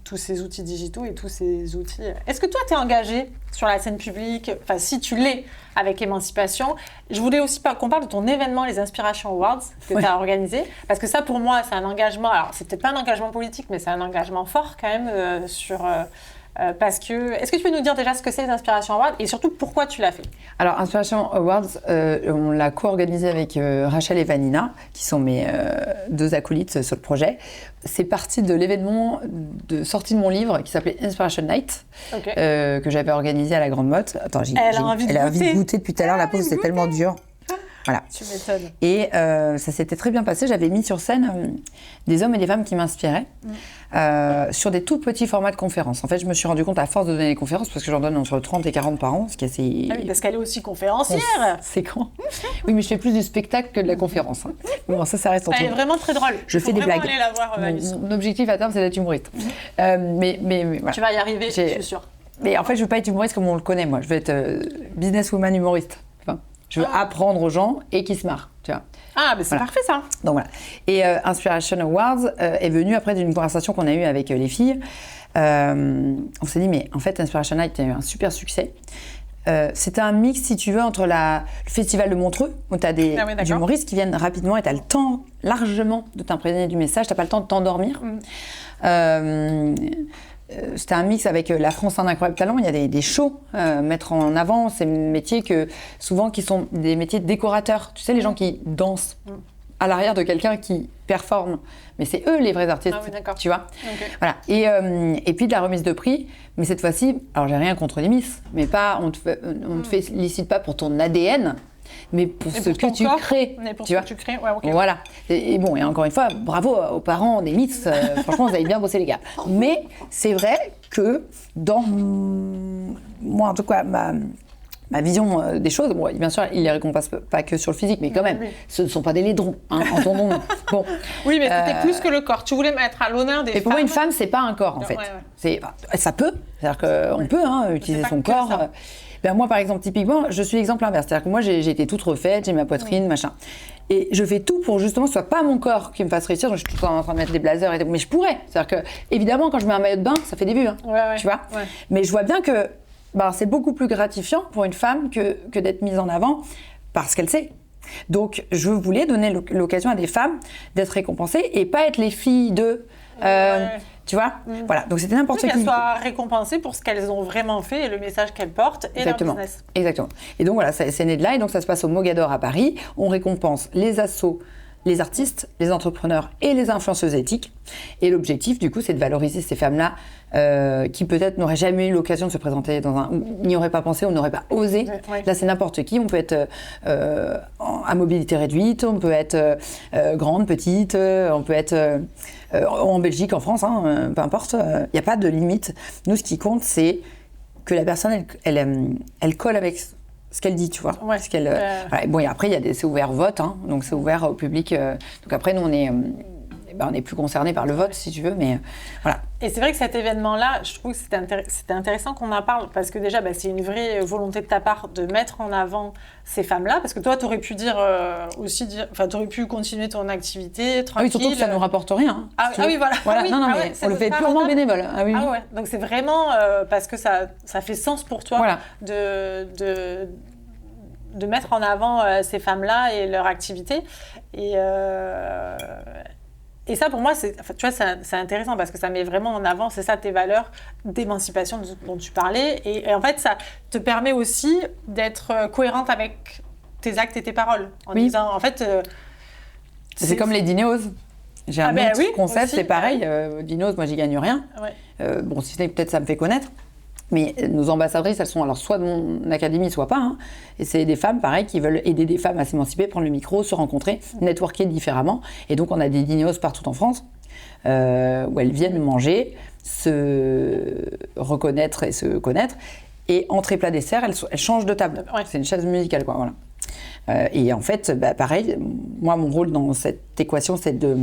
tous ces outils digitaux et tous ces outils. Est-ce que toi, tu es engagée sur la scène publique? Enfin, si tu l'es avec Émancipation. Je voulais aussi qu'on parle de ton événement, les Inspiration Awards, que tu as organisé. Parce que ça, pour moi, c'est un engagement. Alors, c'est peut-être pas un engagement politique, mais c'est un engagement fort quand même parce que... Est-ce que tu peux nous dire déjà ce que c'est les Inspiration Awards et surtout pourquoi tu l'as fait? Alors, Inspiration Awards, on l'a co-organisé avec Rachel et Vanina, qui sont mes 2 acolytes sur le projet. C'est parti de l'événement de sortie de mon livre qui s'appelait Inspiration Night, que j'avais organisé à la Grande Motte. Attends, elle a envie de goûter depuis tout à l'heure, la pause, c'était tellement dur. Voilà. Tu m'étonnes. Et ça s'était très bien passé. J'avais mis sur scène des hommes et des femmes qui m'inspiraient sur des tout petits formats de conférences. En fait, je me suis rendu compte à force de donner des conférences, parce que j'en donne entre 30 et 40 par an, ce qui est assez... Ah oui, parce qu'elle est aussi conférencière. C'est grand. Oui, mais je fais plus du spectacle que de la conférence. Bon, ça reste entre... Elle est vraiment très drôle. Je fais des blagues. Aller la voir, mon objectif à terme, c'est d'être humoriste. Mais voilà. Tu vas y arriver, je suis sûre. Mais en fait, je veux pas être humoriste comme on le connaît, moi. Je veux être businesswoman humoriste. Je veux apprendre aux gens et qu'ils se marrent, tu vois. Ah, mais c'est parfait, ça. Donc voilà. Et Inspiration Awards est venu après d'une conversation qu'on a eue avec les filles. On s'est dit, mais en fait, Inspiration Night a eu un super succès. C'était un mix, si tu veux, entre le festival de Montreux, où tu as des humoristes qui viennent rapidement et tu as le temps largement de t'imprégner du message, tu n'as pas le temps de t'endormir. C'était un mix avec La France a un incroyable talent. Il y a des shows, mettre en avant ces métiers souvent qui sont des métiers de décorateurs. Tu sais, les gens qui dansent à l'arrière de quelqu'un qui performe. Mais c'est eux les vrais artistes, tu vois. Voilà. Et puis de la remise de prix. Mais cette fois-ci, alors j'ai rien contre les Miss, mais on te félicite pas pour ton ADN, mais pour ce que tu crées. Mais pour ce que tu crées, Voilà. Et bon, et encore une fois, bravo aux parents des Miss. Franchement, vous avez bien bossé, les gars. Mais c'est vrai que dans moi, en tout cas, ma vision des choses, bon, bien sûr, ils les récompensent pas que sur le physique, mais quand même, ce ne sont pas des laidrons, hein, entendons-nous. Bon. Oui, mais c'était plus que le corps. Tu voulais mettre à l'honneur des femmes. Et pour moi, une femme, c'est pas un corps, en fait. Ça peut, c'est-à-dire qu'on peut utiliser son corps. Ben moi, par exemple, typiquement, je suis l'exemple inverse. C'est-à-dire que moi, j'ai été toute refaite, j'ai ma poitrine, machin. Et je fais tout pour justement que ce soit pas mon corps qui me fasse réussir. Je suis tout le temps en train de mettre des blazers et tout. Mais je pourrais. C'est-à-dire que, évidemment, quand je mets un maillot de bain, ça fait des vues, hein, tu vois. Mais je vois bien que c'est beaucoup plus gratifiant pour une femme que d'être mise en avant parce qu'elle sait. Donc, je voulais donner l'occasion à des femmes d'être récompensées et pas être les filles de... Tu vois, voilà. Donc c'était n'importe qui. Qu'elles soient récompensées pour ce qu'elles ont vraiment fait et le message qu'elles portent et leur business. Exactement. Et donc voilà, c'est né de là. Et donc ça se passe au Mogador à Paris. On récompense les assos, les artistes, les entrepreneurs et les influenceuses éthiques. Et l'objectif, du coup, c'est de valoriser ces femmes-là qui peut-être n'auraient jamais eu l'occasion de se présenter n'y auraient pas pensé ou n'auraient pas osé. Là, c'est n'importe qui. On peut être à mobilité réduite, on peut être grande, petite, on peut être en Belgique, en France, hein, peu importe. Il n'y a pas de limite. Nous, ce qui compte, c'est que la personne, elle colle avec ce qu'elle dit, tu vois. Ce qu'elle, voilà. Bon, et après, c'est ouvert au vote, hein, donc c'est ouvert au public. Donc après, nous, on est plus concernés par le vote, si tu veux, mais voilà. Et c'est vrai que cet événement-là, je trouve que c'était intéressant qu'on en parle, parce que déjà, c'est une vraie volonté de ta part de mettre en avant ces femmes-là, parce que toi, tu aurais pu tu aurais pu continuer ton activité tranquille. Ah oui, surtout que ça ne nous rapporte rien. Hein, oui, voilà. Non, mais on le fait purement bénévole. Ah oui. Ah ouais, donc c'est vraiment parce que ça fait sens pour toi de mettre en avant ces femmes-là et leur activité. Et ça, pour moi, c'est intéressant parce que ça met vraiment en avant, c'est ça, tes valeurs d'émancipation dont tu parlais. Et en fait, ça te permet aussi d'être cohérente avec tes actes et tes paroles. En disant, en fait... c'est comme les dineos. J'ai un autre concept, c'est pareil. Dineos, moi, j'y gagne rien. Bon, si ce n'est peut-être ça me fait connaître. Mais nos ambassadrices, elles sont alors soit de mon académie, soit pas. Hein. Et c'est des femmes, pareil, qui veulent aider des femmes à s'émanciper, prendre le micro, se rencontrer, networker différemment. Et donc, on a des dineos partout en France où elles viennent manger, se reconnaître et se connaître. Et entrée, plat, dessert, elles changent de table. C'est une chaise musicale, quoi. Voilà. Et en fait, pareil, moi, mon rôle dans cette équation, c'est de...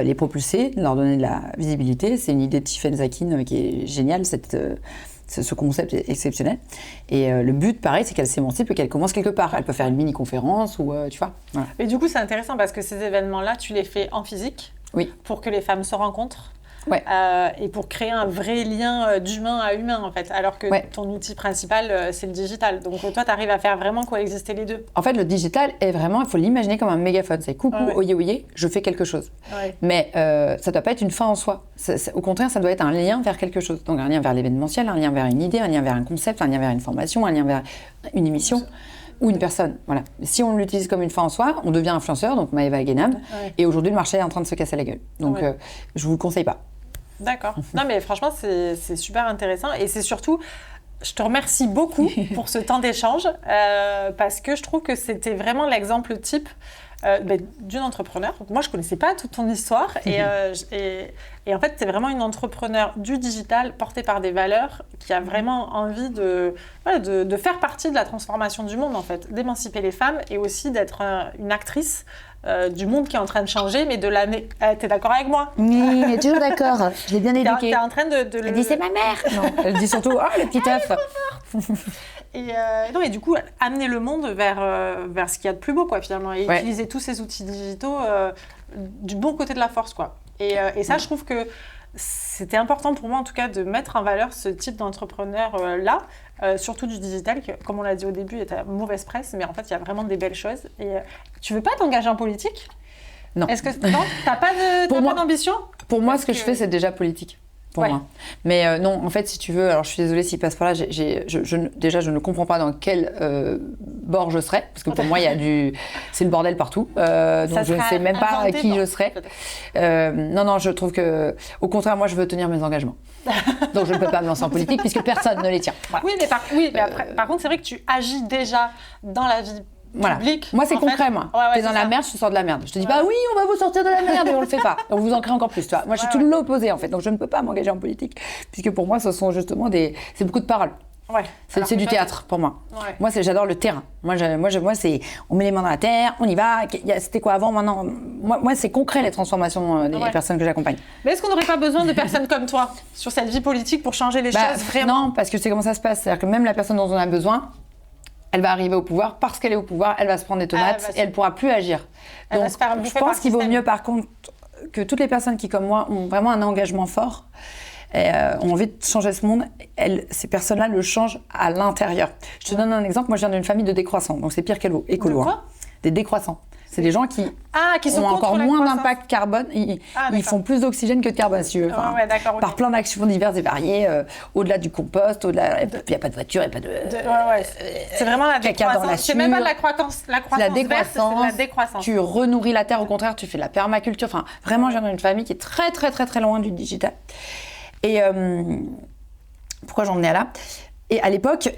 les propulser, leur donner de la visibilité. C'est une idée de Tiffaine Zakin qui est géniale, ce concept est exceptionnel. Et le but, pareil, c'est qu'elle s'émancipe et qu'elle commence quelque part. Elle peut faire une mini-conférence ou, tu vois. Voilà. Et du coup, c'est intéressant parce que ces événements-là, tu les fais en physique pour que les femmes se rencontrent. et pour créer un vrai lien d'humain à humain, en fait, alors que ton outil principal, c'est le digital. Donc, toi, tu arrives à faire vraiment coexister les deux. En fait, le digital est vraiment, il faut l'imaginer comme un mégaphone. C'est coucou, oyez, oyez, je fais quelque chose. Mais ça ne doit pas être une fin en soi. Au contraire, ça doit être un lien vers quelque chose. Donc, un lien vers l'événementiel, un lien vers une idée, un lien vers un concept, un lien vers une formation, un lien vers une émission. Ou une personne, voilà. Si on l'utilise comme une fin en soi, on devient influenceur, donc Maëva Guénam, et aujourd'hui le marché est en train de se casser la gueule. Donc je vous le conseille pas. D'accord. Non mais franchement c'est super intéressant et c'est surtout, je te remercie beaucoup pour ce temps d'échange parce que je trouve que c'était vraiment l'exemple type d'une entrepreneur. Moi, je ne connaissais pas toute ton histoire et en fait, tu es vraiment une entrepreneur du digital portée par des valeurs qui a vraiment envie de faire partie de la transformation du monde, en fait, d'émanciper les femmes et aussi d'être une actrice du monde qui est en train de changer, mais de l'année... T'es d'accord avec moi? Oui, mais toujours d'accord. Je l'ai bien éduquée. T'es en train de Elle dit, c'est ma mère. Non, elle dit surtout, oh, le petit œuf. Et du coup, amener le monde vers ce qu'il y a de plus beau, quoi, finalement, et utiliser tous ces outils digitaux du bon côté de la force, quoi. Et ça, je trouve que c'était important pour moi, en tout cas, de mettre en valeur ce type d'entrepreneur-là, surtout du digital, qui, comme on l'a dit au début, est à mauvaise presse, mais en fait, il y a vraiment des belles choses. Et tu veux pas t'engager en politique? Non. Est-ce que non, t'as pas d'ambition? Pour moi, ce que je fais, c'est déjà politique. Pour moi. Mais non, en fait, si tu veux, alors je suis désolée s'il passe par là, déjà, je ne comprends pas dans quel bord je serais, parce que pour moi, c'est le bordel partout, donc je ne sais même pas qui je serais. Non, je trouve que, au contraire, moi, je veux tenir mes engagements. Donc, je ne peux pas me lancer en politique, puisque personne ne les tient. Voilà. Oui, mais par contre, c'est vrai que tu agis déjà dans la vie public. Moi, c'est concret, moi. T'es dans la merde, je te sors de la merde. Je te dis pas, oui, on va vous sortir de la merde, et on le fait pas. On vous en crée encore plus, tu vois. Moi, je suis tout l'opposé, en fait. Donc, je ne peux pas m'engager en politique, puisque pour moi, ce sont justement c'est beaucoup de paroles. C'est du théâtre, pour moi. Moi, j'adore le terrain. Moi, c'est, on met les mains dans la terre, on y va. C'était quoi avant, maintenant? Moi, c'est concret, les transformations des personnes que j'accompagne. Mais est-ce qu'on n'aurait pas besoin de personnes comme toi sur cette vie politique pour changer les choses, vraiment? Non, parce que tu sais comment ça se passe. C'est-à-dire que même la personne dont on a besoin, elle va arriver au pouvoir, parce qu'elle est au pouvoir, elle va se prendre des tomates et elle ne pourra plus agir. Donc, je pense qu'il vaut mieux, par contre, que toutes les personnes qui, comme moi, ont vraiment un engagement fort, ont envie de changer ce monde, ces personnes-là le changent à l'intérieur. Je te donne un exemple. Moi, je viens d'une famille de décroissants, donc c'est pire qu'écolo. De quoi ? Des décroissants. C'est des gens qui sont ont encore moins d'impact carbone. Ils font plus d'oxygène que de carbone, si tu veux. Par plein d'actions diverses et variées, au-delà du compost, il n'y a pas de voiture, il n'y a pas de... c'est vraiment la décroissance. C'est même pas de la croissance verte, c'est la décroissance. Tu renourris la terre, au contraire, tu fais de la permaculture. Enfin, vraiment, je viens d'une famille qui est très, très, très, très loin du digital. Et pourquoi j'en venais à là? Et à l'époque,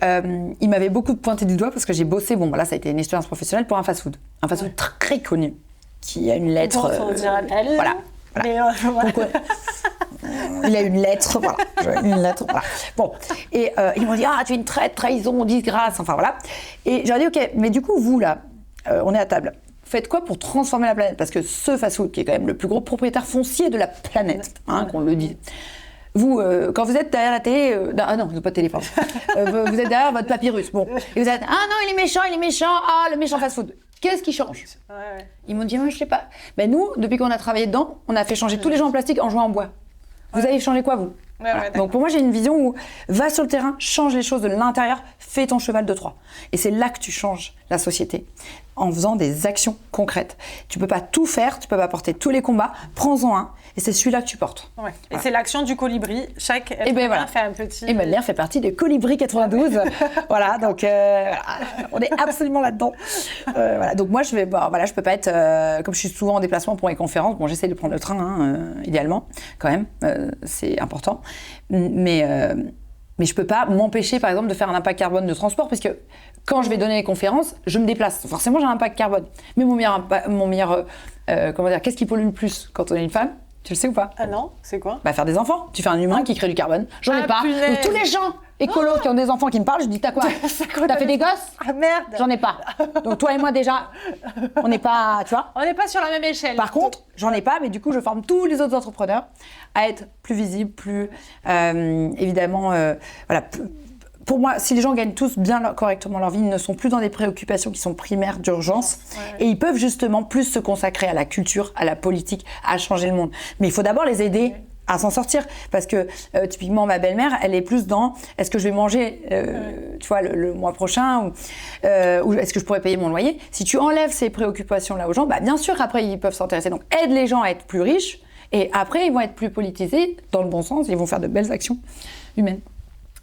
il m'avait beaucoup pointé du doigt parce que j'ai bossé, ça a été une expérience professionnelle pour un fast-food. Un fast-food très connu, qui a une lettre... voilà. Il a une lettre, voilà. Bon, et ils m'ont dit, tu es une trahison, disgrâce, enfin voilà. Et j'ai dit, ok, mais du coup, vous là, on est à table. Faites quoi pour transformer la planète? Parce que ce fast-food, qui est quand même le plus gros propriétaire foncier de la planète, qu'on le dise. Vous, quand vous êtes derrière la télé, non, ils n'ont pas de télé, pardon. Vous êtes derrière votre papyrus, bon. Et vous êtes, non, il est méchant, le méchant fast-food. Qu'est-ce qui change? Ils m'ont dit, moi, je sais pas. Ben nous, depuis qu'on a travaillé dedans, on a fait changer tous les gens en plastique en jouant en bois. Vous avez changé quoi, vous? Donc pour moi, j'ai une vision où va sur le terrain, change les choses de l'intérieur, fais ton cheval de Troie. Et c'est là que tu changes la société, en faisant des actions concrètes. Tu peux pas tout faire, tu peux pas porter tous les combats, prends-en un, et c'est celui-là que tu portes. Voilà. Et c'est l'action du colibri, chaque être humain fait un petit... Et L'air fait partie des colibris 92, voilà, donc on est absolument là-dedans. Donc moi, je peux pas être, comme je suis souvent en déplacement pour les conférences, j'essaie de prendre le train, idéalement, quand même, c'est important, mais je peux pas m'empêcher, par exemple, de faire un impact carbone de transport, parce que quand je vais donner les conférences, je me déplace. Forcément, j'ai un impact carbone. Mais mon meilleur qu'est-ce qui pollue le plus quand on est une femme? Tu le sais ou pas? Ah non, c'est quoi? Faire des enfants. Tu fais un humain qui crée du carbone. J'en ai pas. Punaise. Donc tous les gens écolos qui ont des enfants qui me parlent, je dis, t'as quoi? T'as fait des gosses? Ah merde! J'en ai pas. Donc toi et moi déjà, on n'est pas, tu vois? On n'est pas sur la même échelle. Par contre, j'en ai pas, mais du coup, je forme tous les autres entrepreneurs à être plus visibles, plus évidemment, pour moi, si les gens gagnent tous bien correctement leur vie, ils ne sont plus dans des préoccupations qui sont primaires d'urgence et ils peuvent justement plus se consacrer à la culture, à la politique, à changer le monde. Mais il faut d'abord les aider à s'en sortir. Parce que typiquement, ma belle-mère, elle est plus dans est-ce que je vais manger tu vois, le mois prochain ou est-ce que je pourrais payer mon loyer. Si tu enlèves ces préoccupations-là aux gens, bah, bien sûr, après, ils peuvent s'intéresser. Donc, aide les gens à être plus riches et après, ils vont être plus politisés dans le bon sens. Ils vont faire de belles actions humaines.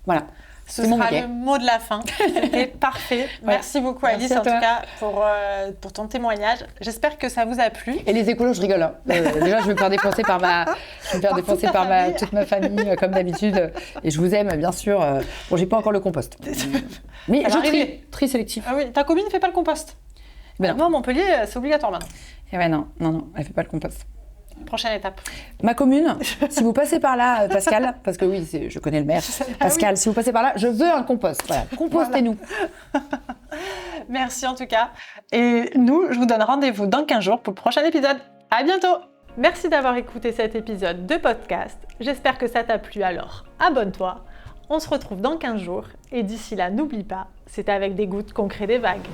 Voilà. Ce sera le mot de la fin. C'était parfait. Merci beaucoup, Alice, en tout cas, pour ton témoignage. J'espère que ça vous a plu. Et les écolos, je rigole. Hein. Déjà, je vais me faire défoncer par toute ma famille, comme d'habitude. Et je vous aime, bien sûr. Bon, j'ai pas encore le compost. Mais je trie sélectif. Ah oui, ta copine ne fait pas le compost. Ben non, Montpellier, c'est obligatoire maintenant. Et ouais, non, elle fait pas le compost. Prochaine étape. Ma commune, si vous passez par là, Pascal, parce que oui, je connais le maire. Pascal, si vous passez par là, je veux un compost. Voilà, compostez-nous. Merci en tout cas. Et nous, je vous donne rendez-vous dans 15 jours pour le prochain épisode. À bientôt. Merci d'avoir écouté cet épisode de podcast. J'espère que ça t'a plu, alors abonne-toi. On se retrouve dans 15 jours. Et d'ici là, n'oublie pas, c'est avec des gouttes qu'on crée des vagues.